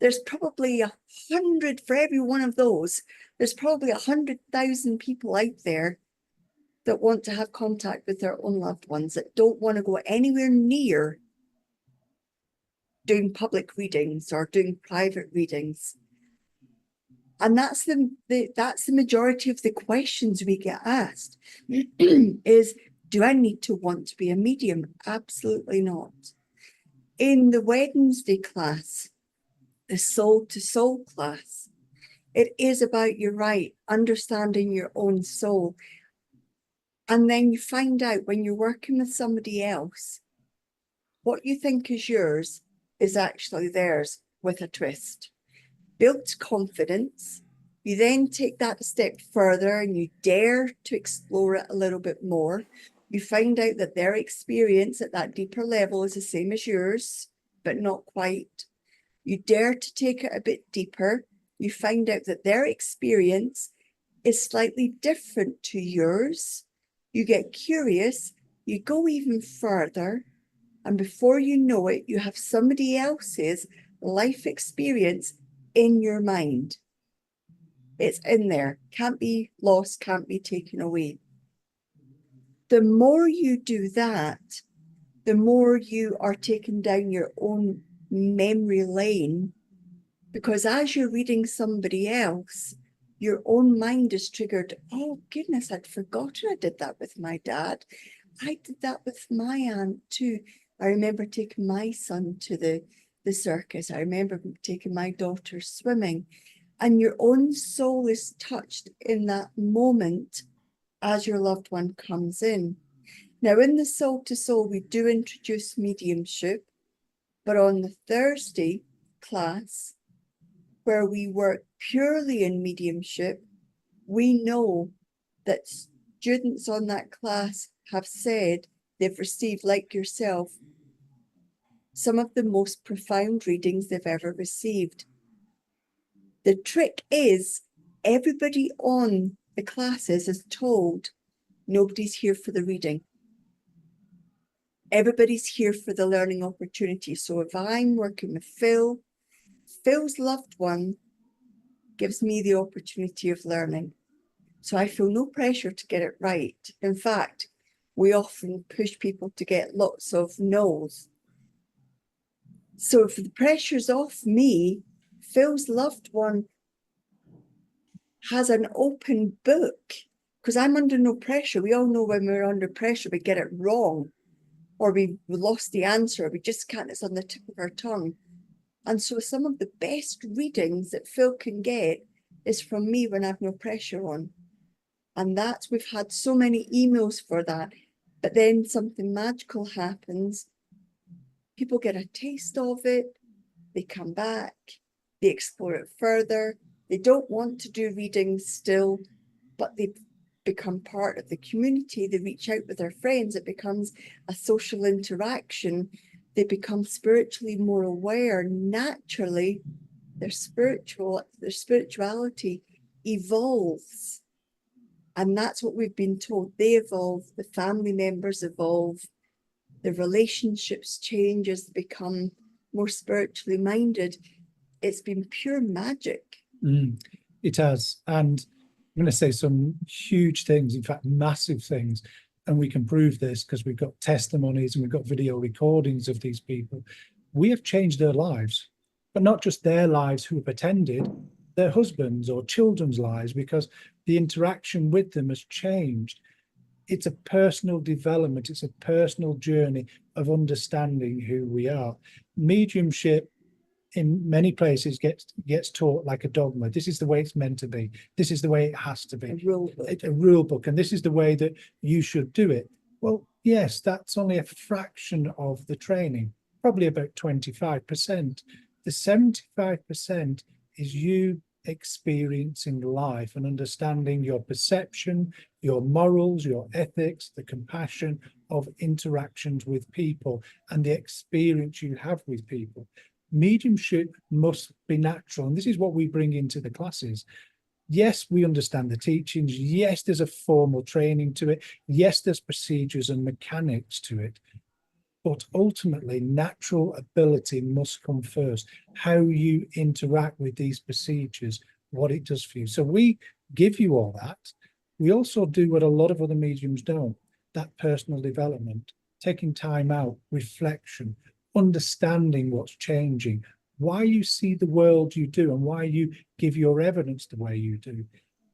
there's probably 100 for every one of those. There's probably 100,000 people out there that want to have contact with their own loved ones, that don't want to go anywhere near doing public readings or doing private readings. And that's the majority of the questions we get asked is, do I need to want to be a medium? Absolutely not. In the Wednesday class, the soul to soul class, it is about, you're right, understanding your own soul. And then you find out when you're working with somebody else, what you think is yours is actually theirs with a twist. Builds confidence. You then take that a step further and you dare to explore it a little bit more. You find out that their experience at that deeper level is the same as yours, but not quite. You dare to take it a bit deeper. You find out that their experience is slightly different to yours. You get curious, you go even further, and before you know it, you have somebody else's life experience in your mind. It's in there, can't be lost, can't be taken away. The more you do that, the more you are taking down your own memory lane, because as you're reading somebody else, your own mind is triggered. Oh goodness, I'd forgotten I did that with my dad. I did that with my aunt too. I remember taking my son to the circus. I remember taking my daughter swimming. And your own soul is touched in that moment as your loved one comes in. Now, in the soul to soul, we do introduce mediumship, but on the Thursday class, where we work purely in mediumship, we know that students on that class have said they've received, like yourself, some of the most profound readings they've ever received. The trick is everybody on the classes is told nobody's here for the reading. Everybody's here for the learning opportunity. So if I'm working with Phil's loved one gives me the opportunity of learning. So I feel no pressure to get it right. In fact, we often push people to get lots of no's. So if the pressure's off me, Phil's loved one has an open book, because I'm under no pressure. We all know when we're under pressure, we get it wrong, or we lost the answer, we just can't, it's on the tip of our tongue. And so some of the best readings that Phil can get is from me when I've no pressure on. And that's, we've had so many emails for that. But then something magical happens. People get a taste of it. They come back. They explore it further. They don't want to do readings still, but they become part of the community. They reach out with their friends. It becomes a social interaction. They become spiritually more aware. Naturally, their spirituality evolves. And that's what we've been told. They evolve, the family members evolve, the relationships change as they become more spiritually minded. It's been pure magic. It has. And I'm going to say some huge things, in fact, massive things. And we can prove this because we've got testimonies and we've got video recordings of these people. We have changed their lives, but not just their lives who have attended, their husbands or children's lives, because the interaction with them has changed. It's a personal development. It's a personal journey of understanding who we are. Mediumship in many places gets taught like a dogma. This is the way it's meant to be. This is the way it has to be. A rule book. And this is the way that you should do it. Well, yes, that's only a fraction of the training, probably about 25%. The 75% is you experiencing life and understanding your perception, your morals, your ethics, the compassion of interactions with people and the experience you have with people. Mediumship must be natural. And this is what we bring into the classes. Yes, we understand the teachings. Yes, there's a formal training to it. Yes, there's procedures and mechanics to it. But ultimately, natural ability must come first. How you interact with these procedures, what it does for you. So we give you all that. We also do what a lot of other mediums don't, that personal development, taking time out, reflection, understanding what's changing, why you see the world you do and why you give your evidence the way you do.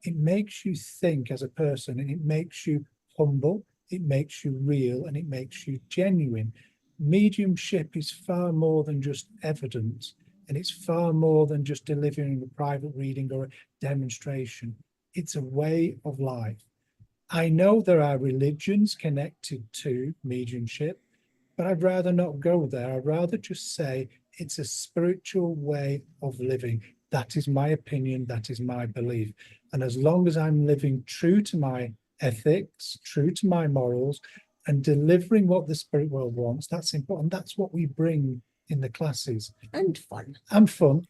It makes you think as a person, and it makes you humble, it makes you real, and it makes you genuine. Mediumship is far more than just evidence, and it's far more than just delivering a private reading or a demonstration. It's a way of life. I know there are religions connected to mediumship, but I'd rather not go there. I'd rather just say it's a spiritual way of living. That is my opinion. That is my belief. And as long as I'm living true to my ethics, true to my morals, and delivering what the spirit world wants, that's important. That's what we bring in the classes. And fun. And fun.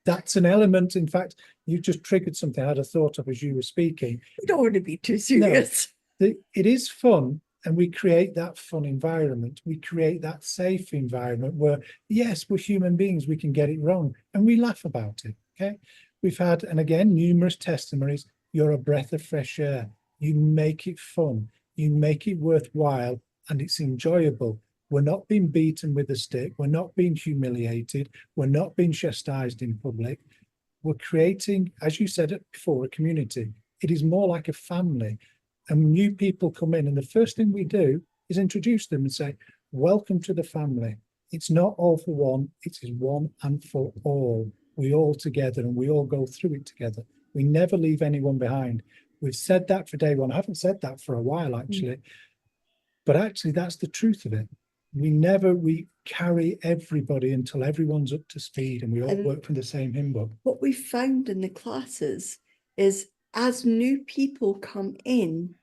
That's an element. In fact, you just triggered something I had a thought of as you were speaking. We don't want to be too serious. No, it is fun. And we create that fun environment. We create that safe environment where, yes, we're human beings. We can get it wrong. And we laugh about it. Okay. We've had, and again, numerous testimonies. You're a breath of fresh air. You make it fun. You make it worthwhile. And it's enjoyable. We're not being beaten with a stick. We're not being humiliated. We're not being chastised in public. We're creating, as you said it before, a community. It is more like a family. And new people come in, and the first thing we do is introduce them and say, welcome to the family. It's not all for one, it is one and for all. We all together, and we all go through it together. We never leave anyone behind. We've said that for day one. I haven't said that for a while, actually. But actually, that's the truth of it. We carry everybody until everyone's up to speed, and we all work from the same hymn book. What we found in the classes is, as new people come in,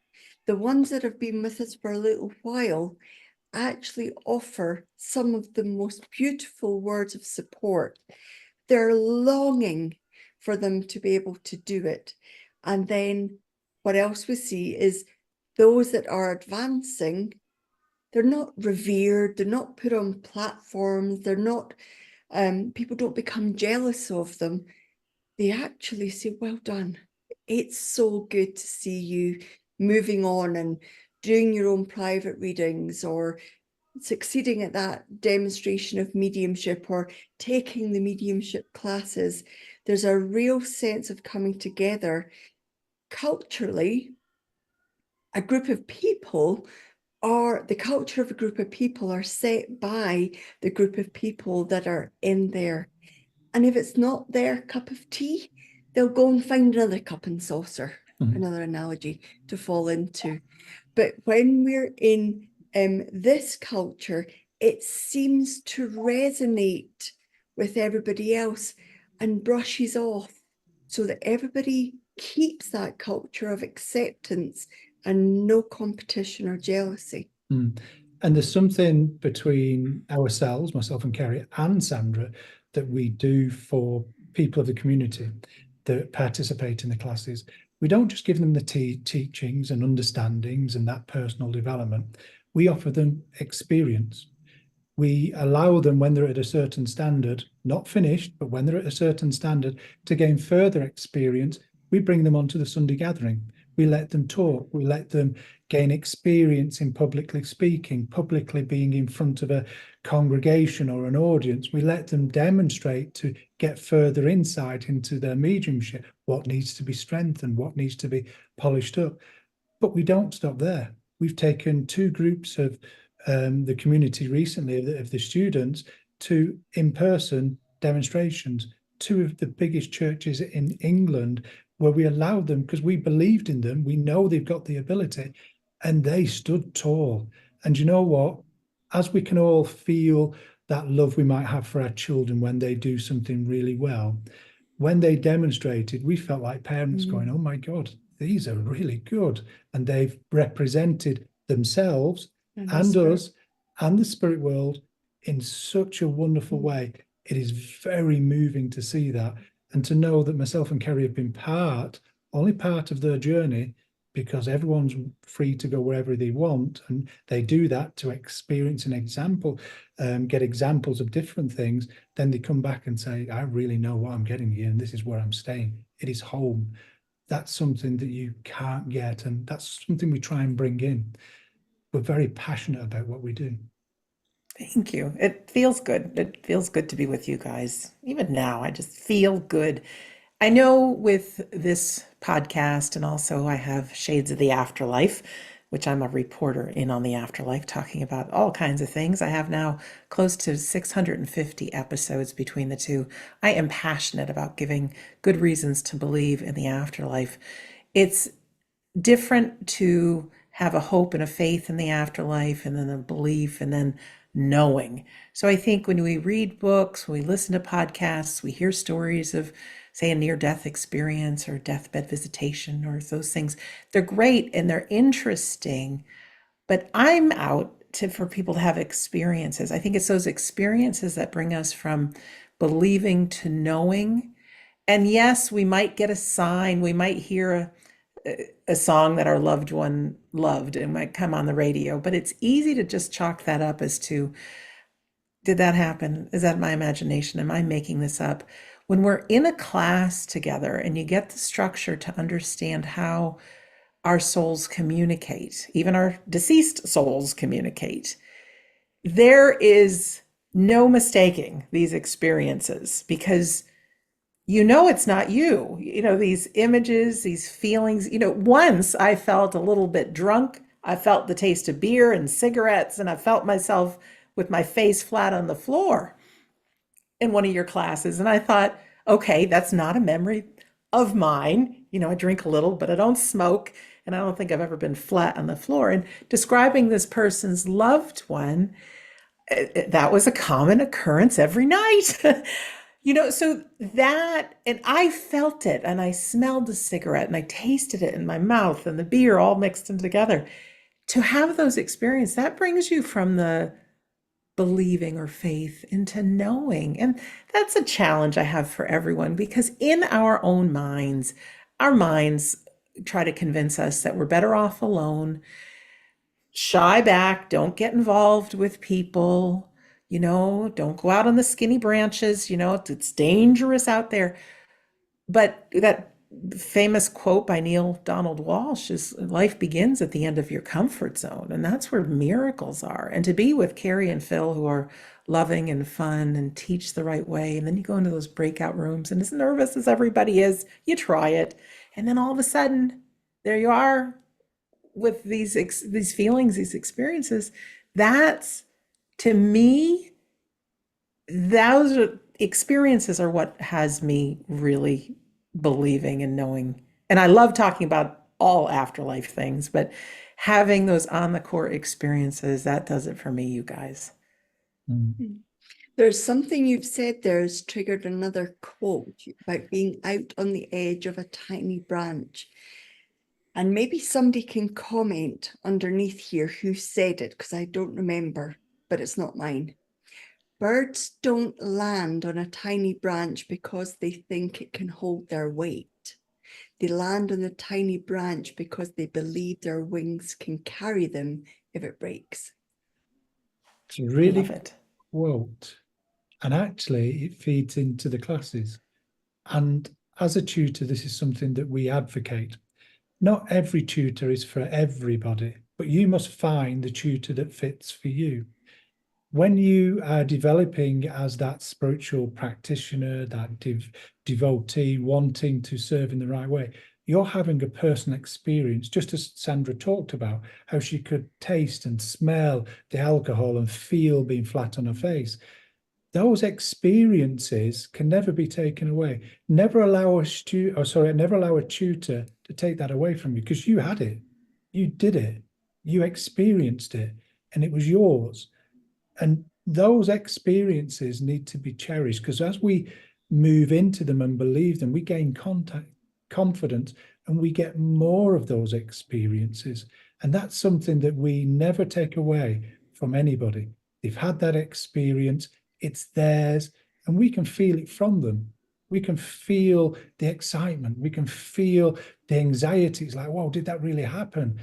the ones that have been with us for a little while actually offer some of the most beautiful words of support. They're longing for them to be able to do it. And then what else we see is those that are advancing, they're not revered, they're not put on platforms, they're not, people don't become jealous of them. They actually say, well done. It's so good to see you moving on and doing your own private readings, or succeeding at that demonstration of mediumship, or taking the mediumship classes. There's a real sense of coming together culturally, a group of people, or the culture of a group of people are set by the group of people that are in there. And if it's not their cup of tea, they'll go and find another cup and saucer, another analogy to fall into. But when we're in this culture, it seems to resonate with everybody else and brushes off, so that everybody keeps that culture of acceptance and no competition or jealousy. And there's something between ourselves, myself and Kerry, and Sandra, that we do for people of the community that participate in the classes. We don't just give them the teachings and understandings and that personal development. We offer them experience. We allow them, when they're at a certain standard, not finished, but when they're at a certain standard, to gain further experience. We bring them onto the Sunday gathering. We let them talk. We let them gain experience in publicly speaking, publicly being in front of a congregation or an audience. We let them demonstrate to get further insight into their mediumship, what needs to be strengthened, what needs to be polished up. But we don't stop there. We've taken two groups of the community recently, of the students, to in-person demonstrations, two of the biggest churches in England, where we allowed them, because we believed in them, we know they've got the ability, and they stood tall. And you know what? As we can all feel that love we might have for our children when they do something really well, when they demonstrated, we felt like parents going, oh my God, these are really good. And they've represented themselves and us and the spirit world in such a wonderful way. It is very moving to see that, and to know that myself and Kerry have been only part of their journey, because everyone's free to go wherever they want, and they do that to experience an example, get examples of different things. Then they come back and say, I really know what I'm getting here, and this is where I'm staying. It is home. That's something that you can't get, and that's something we try and bring in. We're very passionate about what we do. Thank you. It feels good. It feels good to be with you guys. Even now, I just feel good. I know with this podcast, and also I have Shades of the Afterlife, which I'm a reporter in on the afterlife, talking about all kinds of things. I have now close to 650 episodes between the two. I am passionate about giving good reasons to believe in the afterlife. It's different to have a hope and a faith in the afterlife, and then a belief, and then knowing. So I think when we read books, when we listen to podcasts, we hear stories of, say, a near-death experience or deathbed visitation or those things. They're great and they're interesting, but I'm out for people to have experiences. I think it's those experiences that bring us from believing to knowing. And yes, we might get a sign, we might hear a song that our loved one loved and might come on the radio, but it's easy to just chalk that up as to, did that happen? Is that my imagination? Am I making this up? When we're in a class together and you get the structure to understand how our souls communicate, even our deceased souls communicate, there is no mistaking these experiences, because it's not you. These images, these feelings. Once I felt a little bit drunk. I felt the taste of beer and cigarettes, and I felt myself with my face flat on the floor in one of your classes. And I thought, okay, that's not a memory of mine. I drink a little, but I don't smoke, and I don't think I've ever been flat on the floor. And describing this person's loved one, that was a common occurrence every night. So that, and I felt it, and I smelled the cigarette, and I tasted it in my mouth, and the beer all mixed in together. To have those experiences, that brings you from the believing or faith into knowing. And that's a challenge I have for everyone, because in our own minds, our minds try to convince us that we're better off alone. Shy back, don't get involved with people. Don't go out on the skinny branches. It's dangerous out there. But that famous quote by Neil Donald Walsh is, life begins at the end of your comfort zone. And that's where miracles are. And to be with Kerry and Phil, who are loving and fun and teach the right way. And then you go into those breakout rooms, and as nervous as everybody is, you try it. And then all of a sudden, there you are, with these feelings, these experiences, that's, to me, experiences are what has me really believing and knowing. And I love talking about all afterlife things, but having those on the core experiences, that does it for me, you guys. Mm. There's something you've said there has triggered another quote about being out on the edge of a tiny branch. And maybe somebody can comment underneath here who said it, because I don't remember, but it's not mine. Birds don't land on a tiny branch because they think it can hold their weight. They land on the tiny branch because they believe their wings can carry them if it breaks. It's a really Love it. quote. And actually, it feeds into the classes. And as a tutor, this is something that we advocate. Not every tutor is for everybody, but you must find the tutor that fits for you. When you are developing as that spiritual practitioner, that devotee wanting to serve in the right way, you're having a personal experience, just as Sandra talked about, how she could taste and smell the alcohol and feel being flat on her face. Those experiences can never be taken away. Never allow a tutor to take that away from you, because you had it, you did it, you experienced it, and it was yours. And those experiences need to be cherished, because as we move into them and believe them, we gain confidence, and we get more of those experiences. And that's something that we never take away from anybody. They've had that experience, it's theirs, and we can feel it from them. We can feel the excitement. We can feel the anxiety. It's like, whoa, did that really happen?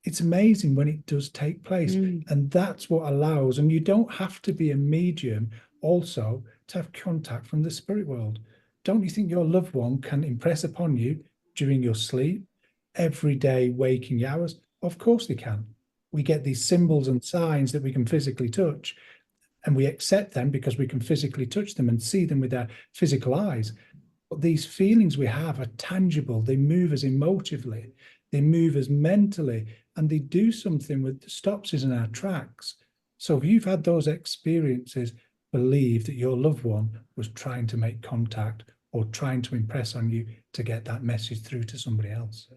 It's amazing when it does take place. And that's what allows, and you don't have to be a medium also to have contact from the spirit world. Don't you think your loved one can impress upon you during your sleep, everyday waking hours? Of course they can. We get these symbols and signs that we can physically touch, and we accept them because we can physically touch them and see them with our physical eyes. But these feelings we have are tangible. They move us emotively, they move us mentally, and they do something that stops us in our tracks. So if you've had those experiences, believe that your loved one was trying to make contact or trying to impress on you to get that message through to somebody else.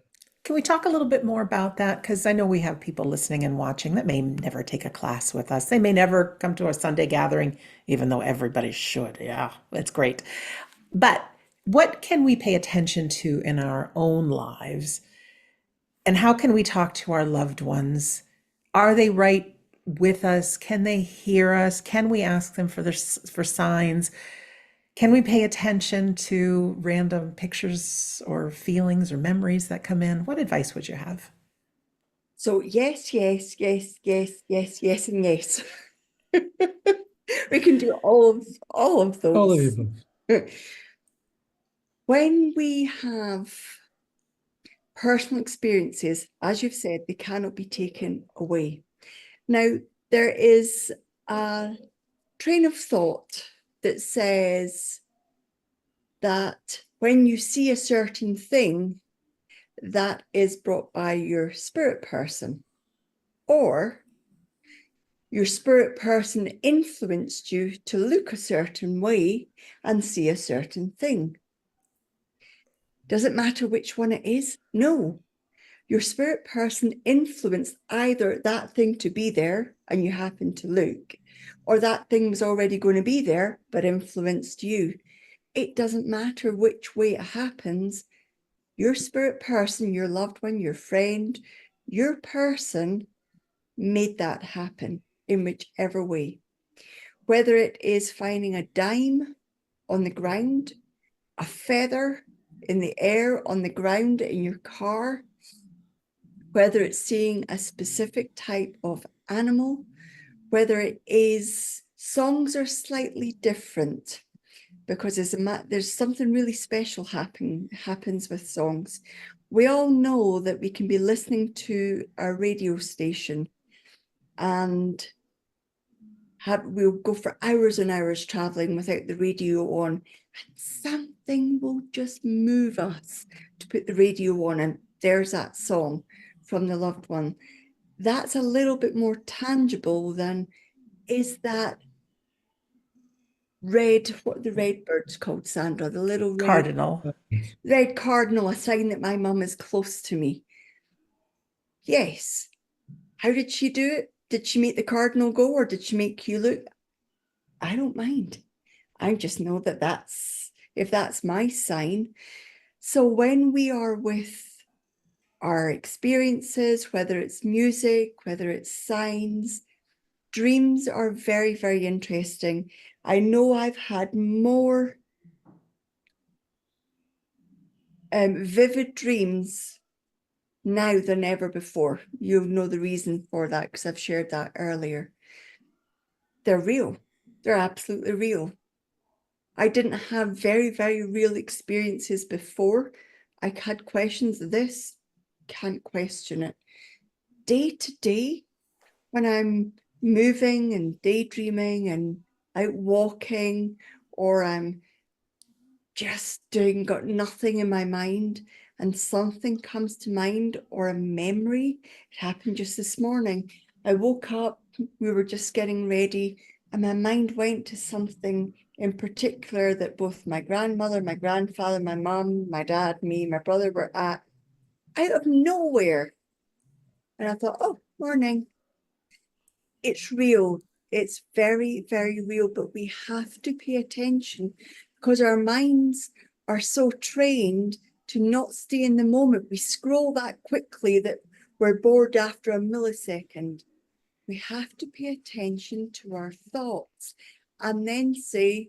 Can we talk a little bit more about that? Because I know we have people listening and watching that may never take a class with us. They may never come to a Sunday gathering, even though everybody should. Yeah, it's great. But what can we pay attention to in our own lives? And how can we talk to our loved ones? Are they right with us? Can they hear us? Can we ask them for signs? Can we pay attention to random pictures or feelings or memories that come in? What advice would you have? So yes, yes, yes, yes, yes, yes, and yes. We can do all of All of those. them. When we have personal experiences, as you've said, they cannot be taken away. Now, there is a train of thought that says that when you see a certain thing, that is brought by your spirit person, or your spirit person influenced you to look a certain way and see a certain thing. Does it matter which one it is? No. Your spirit person influenced either that thing to be there and you happen to look, or that thing was already going to be there but influenced you. It doesn't matter which way it happens. Your spirit person, your loved one, your friend, your person made that happen in whichever way. Whether it is finding a dime on the ground, a feather in the air on the ground in your car, whether it's seeing a specific type of animal, whether it is songs are slightly different, because there's something really special happens with songs. We all know that we can be listening to a radio station and we'll go for hours and hours traveling without the radio on, and something will just move us to put the radio on, and there's that song from the loved one, that's a little bit more tangible than, is that what the red bird's called, Sandra, the little Cardinal. red cardinal, a sign that my mum is close to me? Yes. How did she do it? Did she make the cardinal go, or did she make you look? I don't mind. I just know that if that's my sign. So when we are with our experiences, whether it's music, whether it's signs, dreams are very, very interesting. I know I've had more vivid dreams now than ever before. You'll know the reason for that because I've shared that earlier. They're real. They're absolutely real. I didn't have very, very real experiences before. I had questions. This, can't question it. Day to day, when I'm moving and daydreaming and out walking, or I'm just got nothing in my mind and something comes to mind, or a memory. It happened just this morning. I woke up, we were just getting ready, and my mind went to something in particular that both my grandmother, my grandfather, my mum, my dad, me, my brother were at, out of nowhere. And I thought, oh, morning. It's real. It's very, very real, but we have to pay attention because our minds are so trained to not stay in the moment. We scroll that quickly that we're bored after a millisecond. We have to pay attention to our thoughts and then say,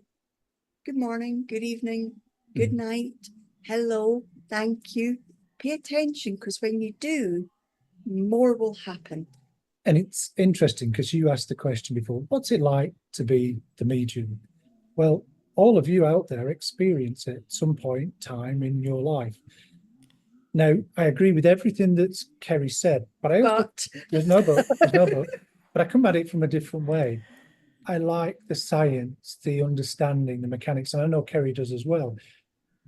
good morning, good evening, good night, hello, thank you. Pay attention, because when you do, more will happen. And it's interesting because you asked the question before, what's it like to be the medium? Well, all of you out there experience it at some point in time in your life. Now, I agree with everything that Kerry said, but there's no but, but I come at it from a different way. I like the science, the understanding, the mechanics, and I know Kerry does as well.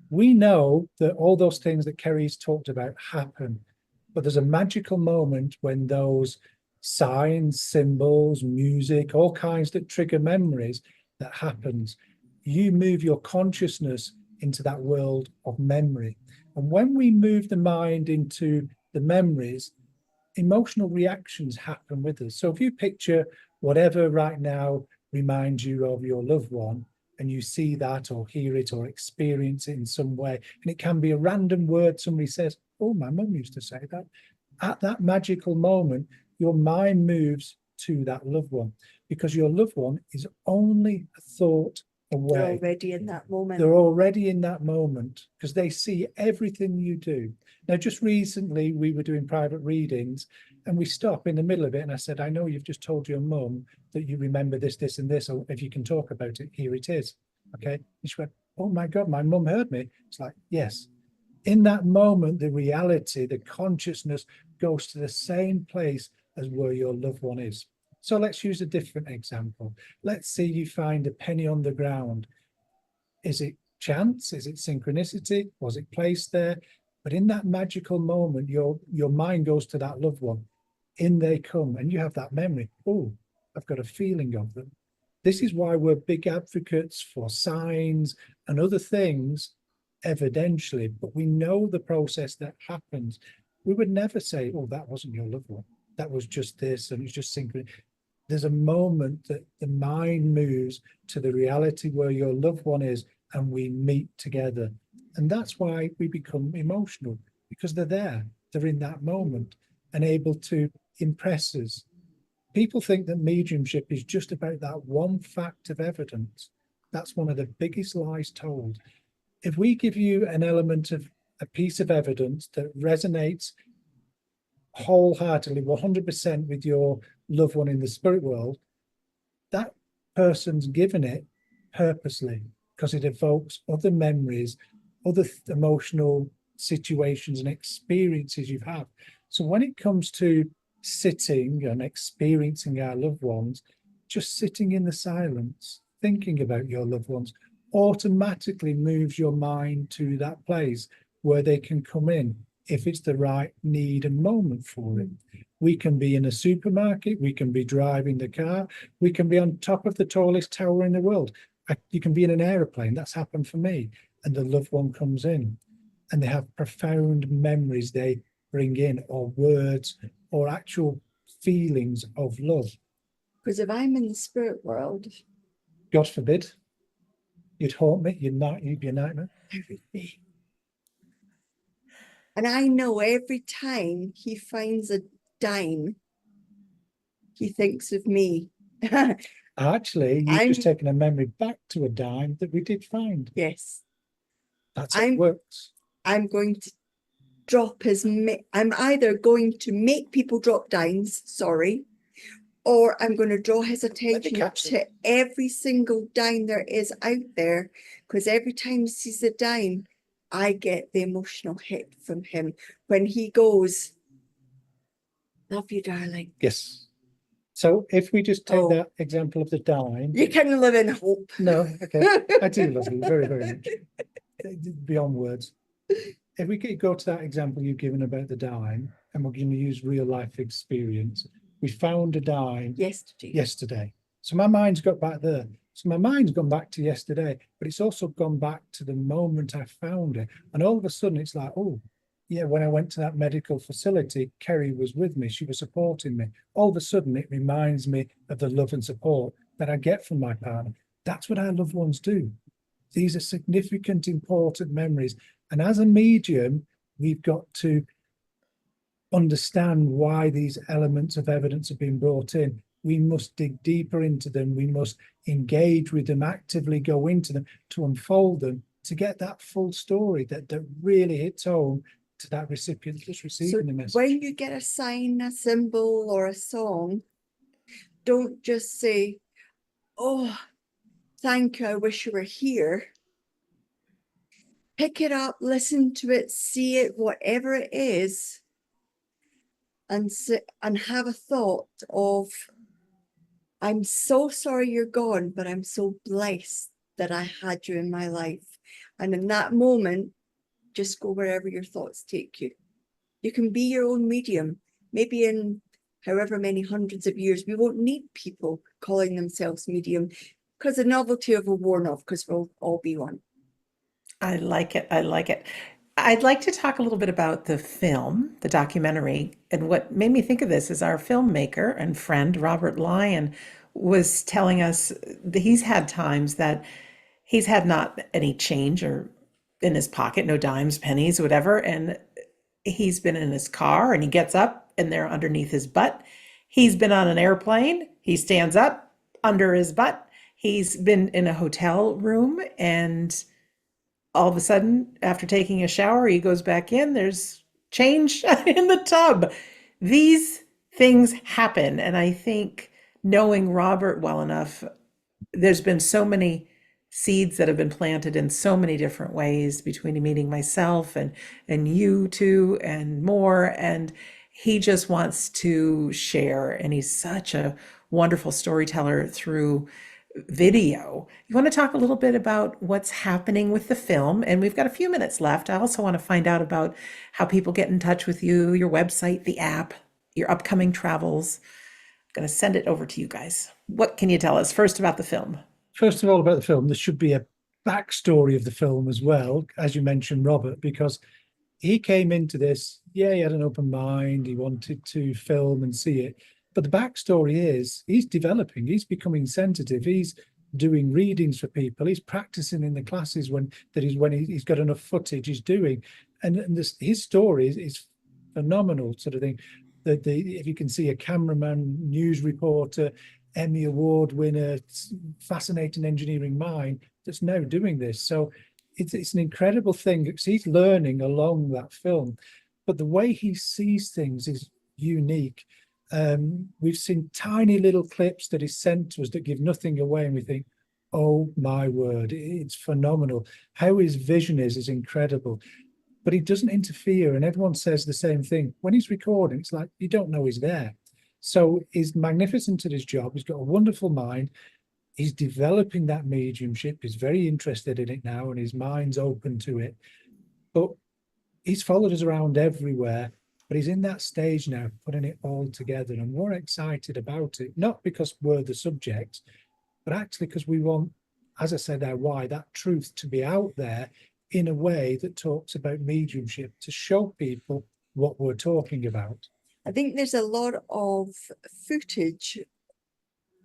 We know that all those things that Kerry's talked about happen, but there's a magical moment when those signs, symbols, music, all kinds that trigger memories, that happens. You move your consciousness into that world of memory. And when we move the mind into the memories, emotional reactions happen with us. So if you picture whatever right now reminds you of your loved one, and you see that or hear it or experience it in some way, and it can be a random word somebody says, oh, my mum used to say that. At that magical moment, your mind moves to that loved one, because your loved one is only a thought away. They're already in that moment. They're already in that moment because they see everything you do. Now, just recently, we were doing private readings and we stop in the middle of it. And I said, I know you've just told your mum that you remember this, this, and this. Or if you can talk about it, here it is. Okay. And she went, oh my God, my mum heard me. It's like, yes. In that moment, the reality, the consciousness goes to the same place as where your loved one is. So let's use a different example. Let's say you find a penny on the ground. Is it chance? Is it synchronicity? Was it placed there? But in that magical moment, your mind goes to that loved one. In they come, and you have that memory. Oh, I've got a feeling of them. This is why we're big advocates for signs and other things, evidentially, but we know the process that happens. We would never say, oh, that wasn't your loved one. That was just this, and it's just synchronicity. There's a moment that the mind moves to the reality where your loved one is, and we meet together. And that's why we become emotional, because they're there, they're in that moment and able to impress us. People think that mediumship is just about that one fact of evidence. That's one of the biggest lies told. If we give you an element of a piece of evidence that resonates wholeheartedly, 100% with your loved one in the spirit world, that person's given it purposely because it evokes other memories, other emotional situations and experiences you've had. So when it comes to sitting and experiencing our loved ones, just sitting in the silence, thinking about your loved ones, automatically moves your mind to that place where they can come in. if it's the right need and moment for it. We can be in a supermarket, we can be driving the car, we can be on top of the tallest tower in the world. You can be in an aeroplane. That's happened for me. And the loved one comes in and they have profound memories they bring in, or words, or actual feelings of love. Because if I'm in the spirit world, God forbid, you'd haunt me, you'd be a nightmare. everything. And I know every time he finds a dime, he thinks of me. Actually, you've I'm- just taken a memory back to a dime that we did find. Yes, That's how it works. I'm going to drop I'm either going to make people drop dimes, sorry, or I'm going to draw his attention to every single dime there is out there, because every time he sees a dime, I get the emotional hit from him when he goes, "Love you, darling." Yes. So if we just take Oh. that example of the dime. You can live in hope. No, okay. I do love you very, very much. Beyond words. If we could go to that example you've given about the dime, and we're going to use real life experience. We found a dime yesterday. So my mind's got back there. So my mind's gone back to yesterday, but it's also gone back to the moment I found it. And all of a sudden it's like, oh, yeah, when I went to that medical facility, Kerry was with me. She was supporting me. All of a sudden it reminds me of the love and support that I get from my partner. That's what our loved ones do. These are significant, important memories. And as a medium, we've got to understand why these elements of evidence have been brought in. We must dig deeper into them. We must engage with them, actively go into them to unfold them, to get that full story that really hits home to that recipient that's receiving the message. When you get a sign, a symbol, or a song, don't just say, "Oh, thank you, I wish you were here." Pick it up, listen to it, see it, whatever it is, and have a thought of, "I'm so sorry you're gone, but I'm so blessed that I had you in my life." And in that moment, just go wherever your thoughts take you. You can be your own medium. Maybe in however many hundreds of years, we won't need people calling themselves medium, because the novelty of will worn off, because we'll all be one. I like it. I like it. I'd like to talk a little bit about the film, the documentary. And what made me think of this is our filmmaker and friend, Robert Lyon, was telling us that he's had times that he's had not any change or in his pocket, no dimes, pennies, whatever. And he's been in his car and he gets up and they're underneath his butt. He's been on an airplane. He stands up under his butt. He's been in a hotel room and all of a sudden, after taking a shower, he goes back in, there's change in the tub. These things happen. And I think knowing Robert well enough, there's been so many seeds that have been planted in so many different ways between meeting myself and you two and more. And he just wants to share. And he's such a wonderful storyteller through video. You want to talk a little bit about what's happening with the film? And we've got a few minutes left. I also want to find out about how people get in touch with you, your website, the app, your upcoming travels. I'm going to send it over to you guys. What can you tell us first about the film? First of all, about the film, there should be a backstory of the film as well, as you mentioned, Robert, because he came into this, he had an open mind, he wanted to film and see it. But the backstory is he's developing, he's becoming sensitive, he's doing readings for people, he's practicing in the classes when he's got enough footage, he's doing. And his story is phenomenal, sort of thing. If you can see a cameraman, news reporter, Emmy Award winner, fascinating engineering mind that's now doing this. So it's an incredible thing because he's learning along that film. But the way he sees things is unique. We've seen tiny little clips that is sent to us that give nothing away, and we think, oh my word, it's phenomenal. How his vision is incredible. But he doesn't interfere, and everyone says the same thing. When he's recording, it's like you don't know he's there. So he's magnificent at his job. He's got a wonderful mind. He's developing that mediumship. He's very interested in it now, and his mind's open to it. But he's followed us around everywhere, but he's in that stage now, putting it all together, and we're excited about it, not because we're the subject, but actually because we want, as I said, our why, that truth to be out there in a way that talks about mediumship, to show people what we're talking about. I think there's a lot of footage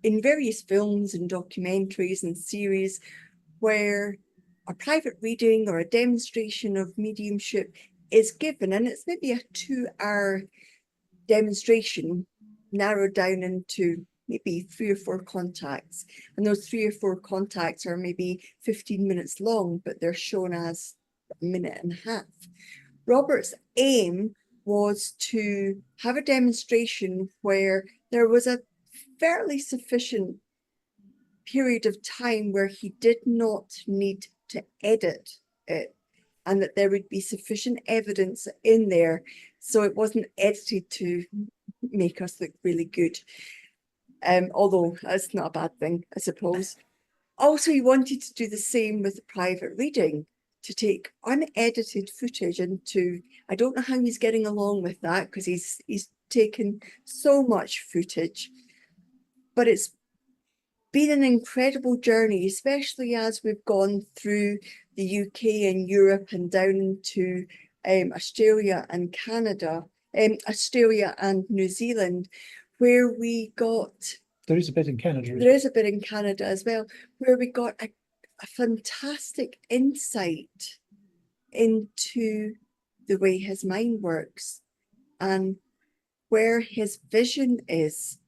in various films and documentaries and series where a private reading or a demonstration of mediumship is given, and it's maybe a 2-hour demonstration narrowed down into maybe 3 or 4 contacts, and those 3 or 4 contacts are maybe 15 minutes long, but they're shown as a minute and a half. Robert's aim was to have a demonstration where there was a fairly sufficient period of time where he did not need to edit it, and that there would be sufficient evidence in there so it wasn't edited to make us look really good. Although that's not a bad thing, I suppose. Also, he wanted to do the same with the private reading, to take unedited footage into, I don't know how he's getting along with that, because he's taken so much footage, but it's been an incredible journey, especially as we've gone through the UK and Europe and down into Australia and Canada, Australia and New Zealand, where we got... There is a bit in Canada. There is a bit in Canada as well, where we got a fantastic insight into the way his mind works and where his vision is.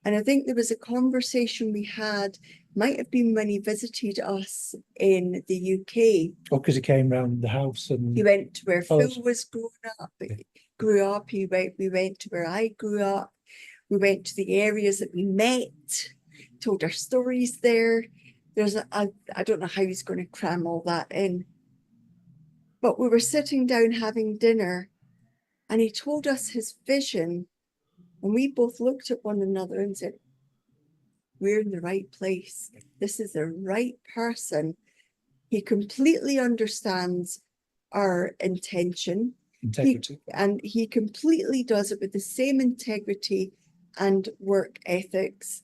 And I think there was a conversation we had, might have been when he visited us in the UK. Oh, because he came round the house and... He went to where Oh, Phil was grew up. We went to where I grew up. We went to the areas that we met, told our stories there. I don't know how he's going to cram all that in. But we were sitting down having dinner, and he told us his vision, and we both looked at one another and said, we're in the right place. This is the right person. He completely understands our intention. Integrity. And he completely does it with the same integrity and work ethics.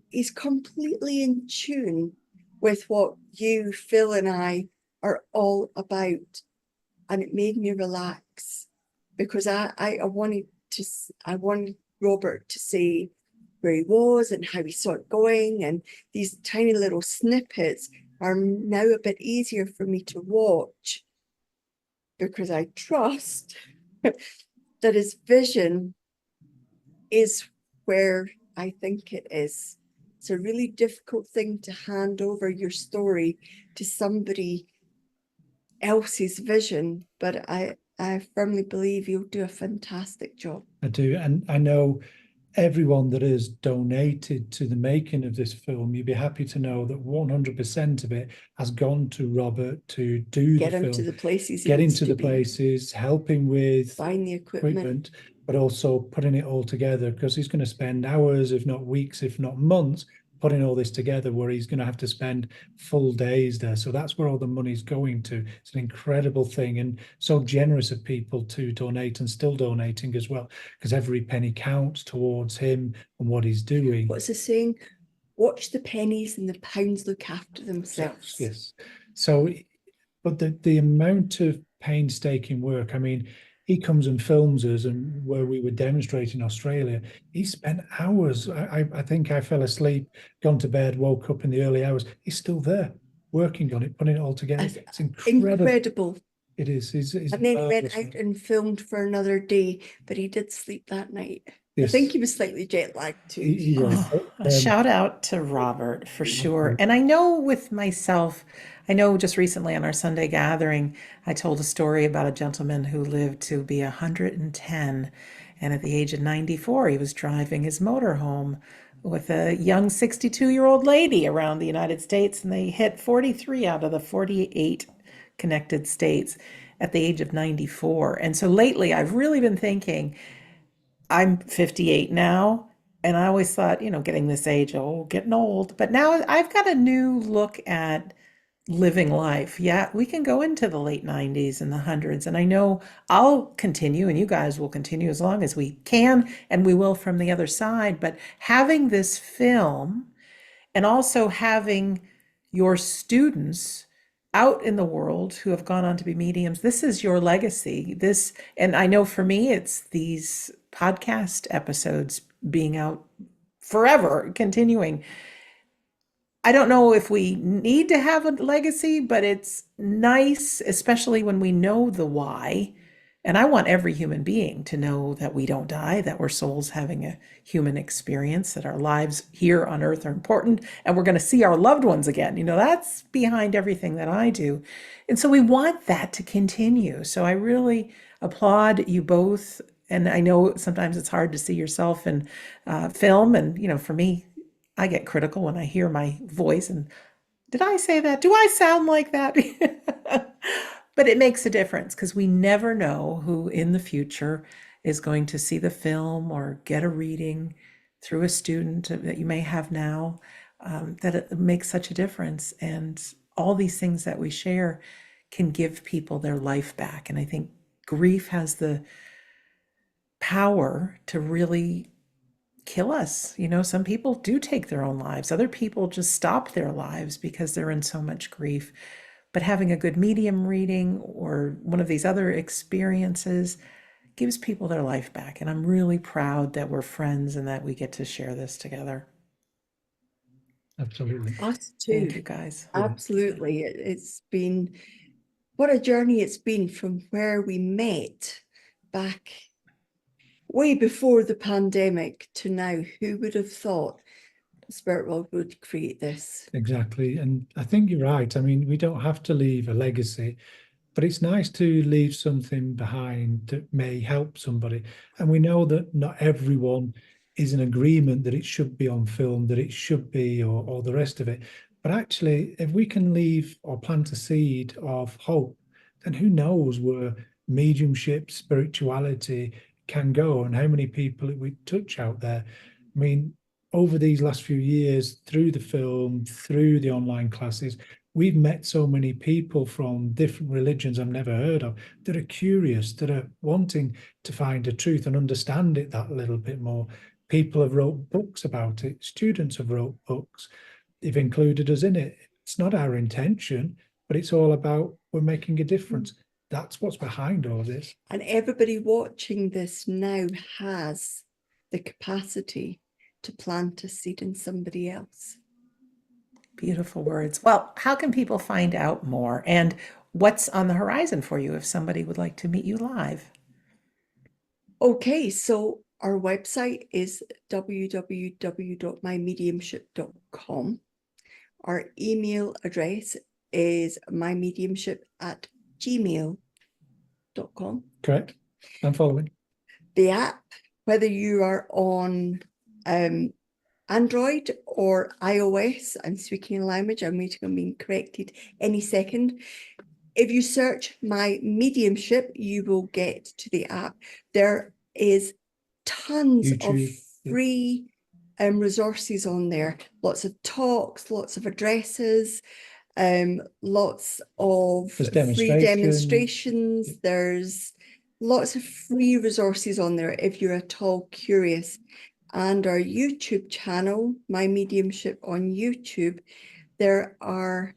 He's completely in tune with what you, Phil, and I are all about. And it made me relax, because I wanted Robert to say where he was and how he saw it going. And these tiny little snippets are now a bit easier for me to watch, because I trust that his vision is where I think it is. It's a really difficult thing to hand over your story to somebody else's vision, but I firmly believe you'll do a fantastic job. I do, and I know everyone that has donated to the making of this film, you'd be happy to know that 100% of it has gone to Robert to do Get the him film, to the places, getting to the places, helping with buying the equipment, but also putting it all together, because he's going to spend hours, if not weeks, if not months, putting all this together, where he's going to have to spend full days there. So that's where all the money's going to. It's an incredible thing, and so generous of people to donate, and still donating as well, because every penny counts towards him and what he's doing. What's the saying? Watch the pennies and the pounds look after themselves. Yes. So, but the amount of painstaking work, I mean, he comes and films us, and where we were demonstrating in Australia, he spent hours. I think I fell asleep, gone to bed, woke up in the early hours. He's still there working on it, putting it all together. It's incredible. It is. He's and then he went out and filmed for another day, but he did sleep that night. Yes. I think he was slightly jet lagged too. He was. A shout out to Robert for sure. And I know with myself, I know just recently on our Sunday gathering, I told a story about a gentleman who lived to be 110. And at the age of 94, he was driving his motorhome with a young 62-year-old lady around the United States. And they hit 43 out of the 48 connected states at the age of 94. And so lately I've really been thinking, I'm 58 now, and I always thought, getting this age, getting old. But now I've got a new look at living life. Yeah, we can go into the late 90s and the hundreds. And I know I'll continue and you guys will continue as long as we can, and we will from the other side. But having this film and also having your students out in the world who have gone on to be mediums, this is your legacy. This, and I know for me, it's these podcast episodes being out forever, continuing. I don't know if we need to have a legacy, but it's nice, especially when we know the why. And I want every human being to know that we don't die, that we're souls having a human experience, that our lives here on earth are important, and we're going to see our loved ones again. You know, that's behind everything that I do. And so we want that to continue. So I really applaud you both. And I know sometimes it's hard to see yourself in film. And, you know, for me, I get critical when I hear my voice and did I say that? Do I sound like that? But it makes a difference because we never know who in the future is going to see the film or get a reading through a student that you may have now, that it makes such a difference. And all these things that we share can give people their life back. And I think grief has the power to really kill us. You know, some people do take their own lives. Other people just stop their lives because they're in so much grief. But having a good medium reading or one of these other experiences gives people their life back. And I'm really proud that we're friends and that we get to share this together. Absolutely. Us Thank too. you, guys. Absolutely. It's been, what a journey it's been from where we met back way before the pandemic to now. Who would have thought the spirit world would create this? Exactly. And I think you're right. I mean, we don't have to leave a legacy, but it's nice to leave something behind that may help somebody. And we know that not everyone is in agreement that it should be on film, that it should be, or the rest of it. But actually, if we can leave or plant a seed of hope, then who knows where mediumship, spirituality can go and how many people it would touch out there. I mean, over these last few years, through the film, through the online classes, we've met so many people from different religions I've never heard of that are curious, that are wanting to find the truth and understand it that little bit more. People have wrote books about it. Students have wrote books. They've included us in it. It's not our intention, but it's all about we're making a difference. That's what's behind all of this. And everybody watching this now has the capacity to plant a seed in somebody else. Beautiful words. Well, how can people find out more? And what's on the horizon for you if somebody would like to meet you live? Okay, so our website is www.mymediumship.com. Our email address is mymediumship@gmail.com. Correct? I'm following. The app, whether you are on Android or iOS, I'm speaking a language, I'm waiting on being corrected any second. If you search My Mediumship, you will get to the app. There is tons YouTube, of free resources on there. Lots of talks, lots of addresses, lots of free demonstrations. There's lots of free resources on there if you're at all curious. And our YouTube channel, My Mediumship on YouTube, there are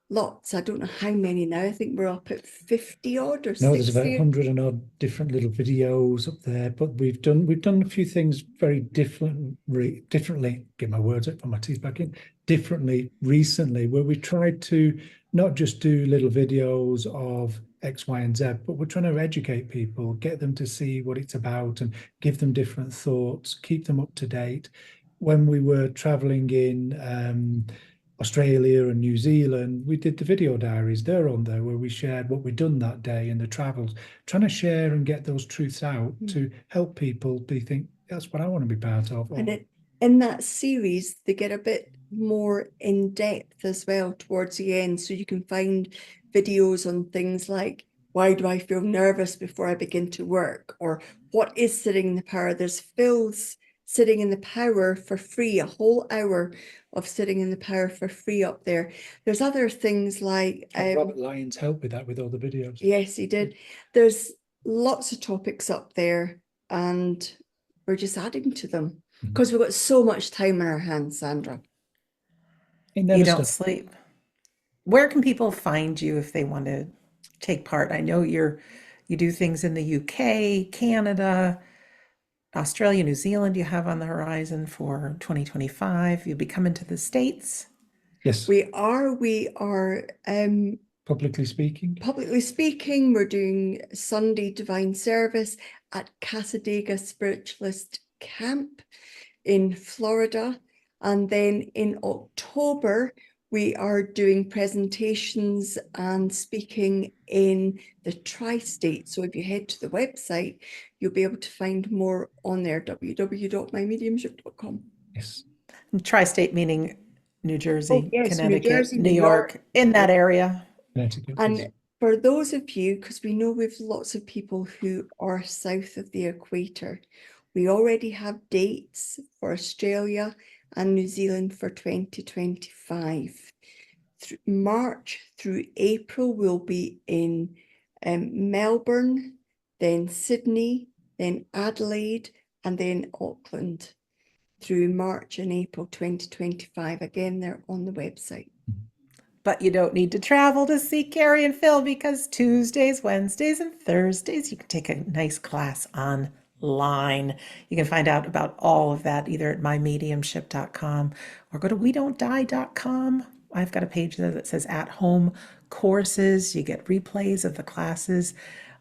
lots. I don't know how many now. I think we're up at 50 odd or 60. No, there's about 100 and odd different little videos up there, but we've done a few things very differently, get my words out, put my teeth back in, differently recently, where we tried to not just do little videos of X, Y, and Z, but we're trying to educate people, get them to see what it's about and give them different thoughts, keep them up to date. When we were traveling in Australia and New Zealand, we did the video diaries. They're on there where we shared what we'd done that day and the travels, trying to share and get those truths out to help people think that's what I want to be part of. And in that series, they get a bit more in depth as well towards the end. So you can find videos on things like, why do I feel nervous before I begin to work? Or what is sitting in the power? There's Phil's sitting in the power for free, a whole hour of sitting in the power for free up there. There's other things like Robert Lyons helped with that with all the videos. Yes, he did. There's lots of topics up there, and we're just adding to them because we've got so much time on our hands, Sandra. You don't sleep. Where can people find you if they want to take part? I know you do things in the UK, Canada, Australia, New Zealand you have on the horizon for 2025. You'll be coming to the States. Yes. We are publicly speaking. We're doing Sunday Divine Service at Cassadaga Spiritualist Camp in Florida. And then in October, we are doing presentations and speaking in the tri-state. So if you head to the website, you'll be able to find more on there, www.mymediumship.com. Yes. Tri-state meaning New Jersey, yes, Connecticut, New Jersey, New York, in that area. Connecticut. And for those of you, because we know we've lots of people who are south of the equator, we already have dates for Australia and New Zealand for 2025. March through April, we'll be in Melbourne, then Sydney, then Adelaide, and then Auckland through March and April 2025. Again, they're on the website. But you don't need to travel to see Kerry and Phil because Tuesdays, Wednesdays, and Thursdays, you can take a nice class online. You can find out about all of that either at mymediumship.com or go to wedon'tdie.com. I've got a page there that says at home courses. You get replays of the classes,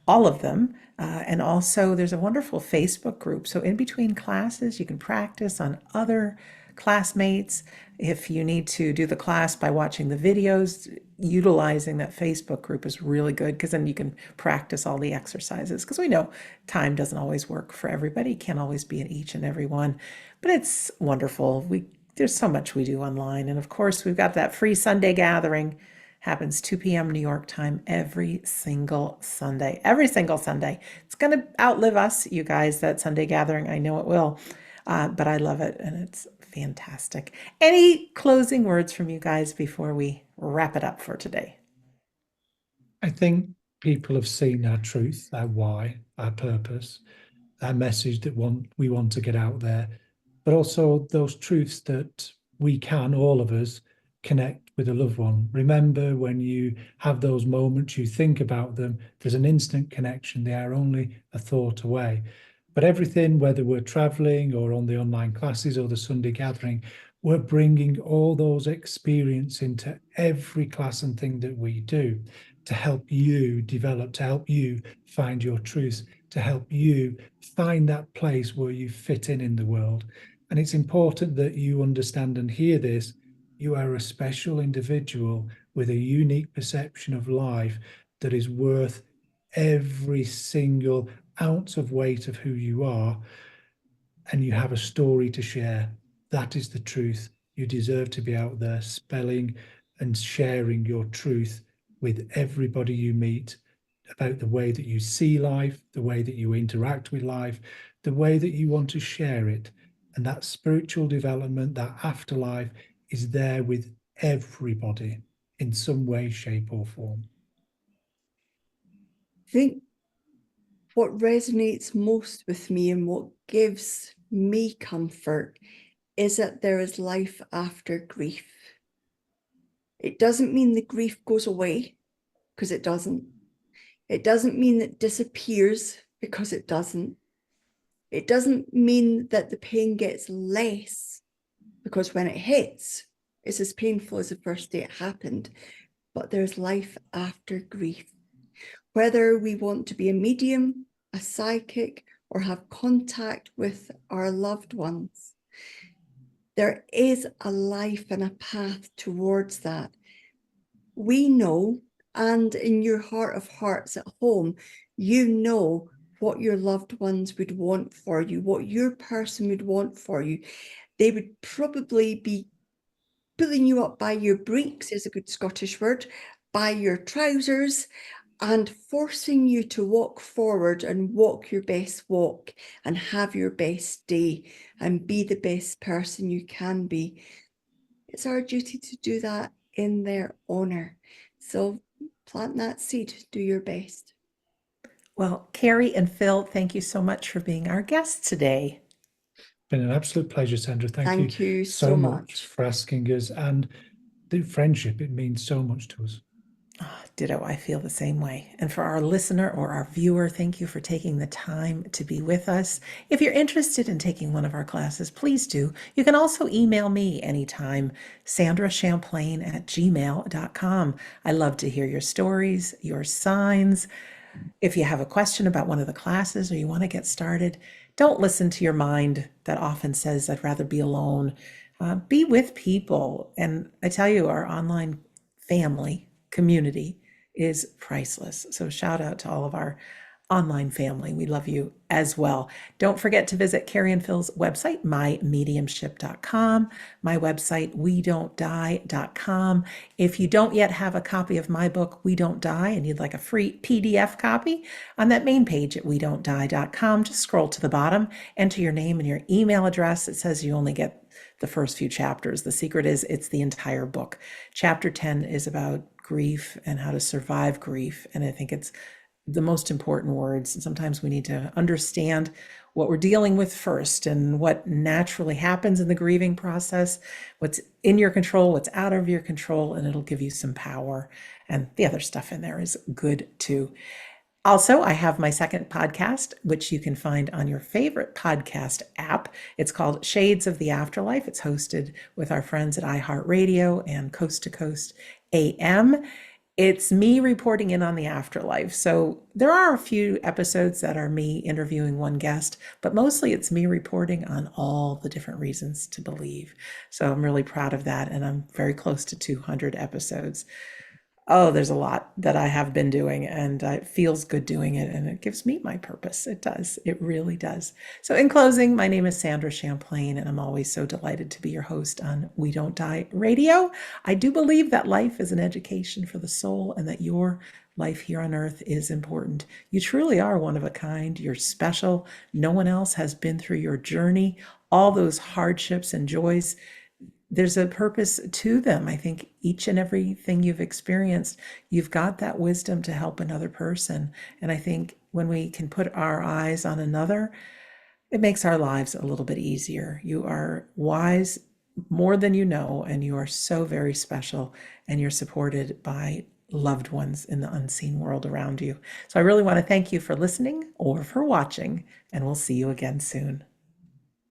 all of them. And also there's a wonderful Facebook group. So in between classes, you can practice on other classmates. If you need to do the class by watching the videos, utilizing that Facebook group is really good because then you can practice all the exercises. Because we know time doesn't always work for everybody. Can't always be at each and every one. But it's wonderful. There's so much we do online. And of course, we've got that free Sunday gathering. Happens 2 p.m. New York time every single Sunday. Every single Sunday. It's going to outlive us, you guys, that Sunday gathering. I know it will. But I love it, and it's fantastic. Any closing words from you guys before we wrap it up for today? I think people have seen our truth, our why, our purpose, our message that we want to get out there, but also those truths that we can, all of us, connect with a loved one. Remember, when you have those moments, you think about them, there's an instant connection. They are only a thought away. But everything, whether we're traveling or on the online classes or the Sunday gathering, we're bringing all those experience into every class and thing that we do to help you develop, to help you find your truth, to help you find that place where you fit in the world. And it's important that you understand and hear this. You are a special individual with a unique perception of life that is worth every single ounce of weight of who you are, and you have a story to share. That is the truth. You deserve to be out there spelling and sharing your truth with everybody you meet about the way that you see life, the way that you interact with life, the way that you want to share it. And that spiritual development, that afterlife is there with everybody in some way, shape, or form. I think what resonates most with me and what gives me comfort is that there is life after grief. It doesn't mean the grief goes away, because it doesn't. It doesn't mean it disappears, because it doesn't. It doesn't mean that the pain gets less, because when it hits, it's as painful as the first day it happened. But there's life after grief. Whether we want to be a medium, a psychic, or have contact with our loved ones, there is a life and a path towards that. We know, and in your heart of hearts at home, you know what your loved ones would want for you, what your person would want for you. They would probably be pulling you up by your breeks, is a good Scottish word, by your trousers, and forcing you to walk forward and walk your best walk and have your best day and be the best person you can be. It's our duty to do that in their honor. So plant that seed, do your best. Well, Kerry and Phil, thank you so much for being our guests today. Been an absolute pleasure, Sandra. Thank you so much for asking us, and the friendship, it means so much to us. Oh, ditto, I feel the same way. And for our listener or our viewer, thank you for taking the time to be with us. If you're interested in taking one of our classes, please do. You can also email me anytime, sandrachamplain@gmail.com. I love to hear your stories, your signs. If you have a question about one of the classes or you want to get started, don't listen to your mind that often says, I'd rather be alone. Be with people. And I tell you, our online family community is priceless. So shout out to all of our online family. We love you as well. Don't forget to visit Kerry and Phil's website, mymediumship.com, my website, wedon'tdie.com. If you don't yet have a copy of my book, We Don't Die, and you'd like a free PDF copy, on that main page at wedon'tdie.com, just scroll to the bottom, enter your name and your email address. It says you only get the first few chapters. The secret is it's the entire book. Chapter 10 is about grief and how to survive grief. And I think it's the most important words. And sometimes we need to understand what we're dealing with first and what naturally happens in the grieving process, what's in your control, what's out of your control, and it'll give you some power. And the other stuff in there is good too. Also, I have my second podcast, which you can find on your favorite podcast app. It's called Shades of the Afterlife. It's hosted with our friends at iHeartRadio and Coast to Coast AM. It's me reporting in on the afterlife. So there are a few episodes that are me interviewing one guest, but mostly it's me reporting on all the different reasons to believe. So I'm really proud of that. And I'm very close to 200 episodes. Oh, there's a lot that I have been doing, and it feels good doing it, and it gives me my purpose. It does. It really does. So in closing, my name is Sandra Champlain, and I'm always so delighted to be your host on We Don't Die Radio. I do believe that life is an education for the soul and that your life here on earth is important. You truly are one of a kind. You're special. No one else has been through your journey, all those hardships and joys. There's a purpose to them. I think each and everything you've experienced, you've got that wisdom to help another person. And I think when we can put our eyes on another, it makes our lives a little bit easier. You are wise more than you know, and you are so very special, and you're supported by loved ones in the unseen world around you. So I really want to thank you for listening or for watching, and we'll see you again soon.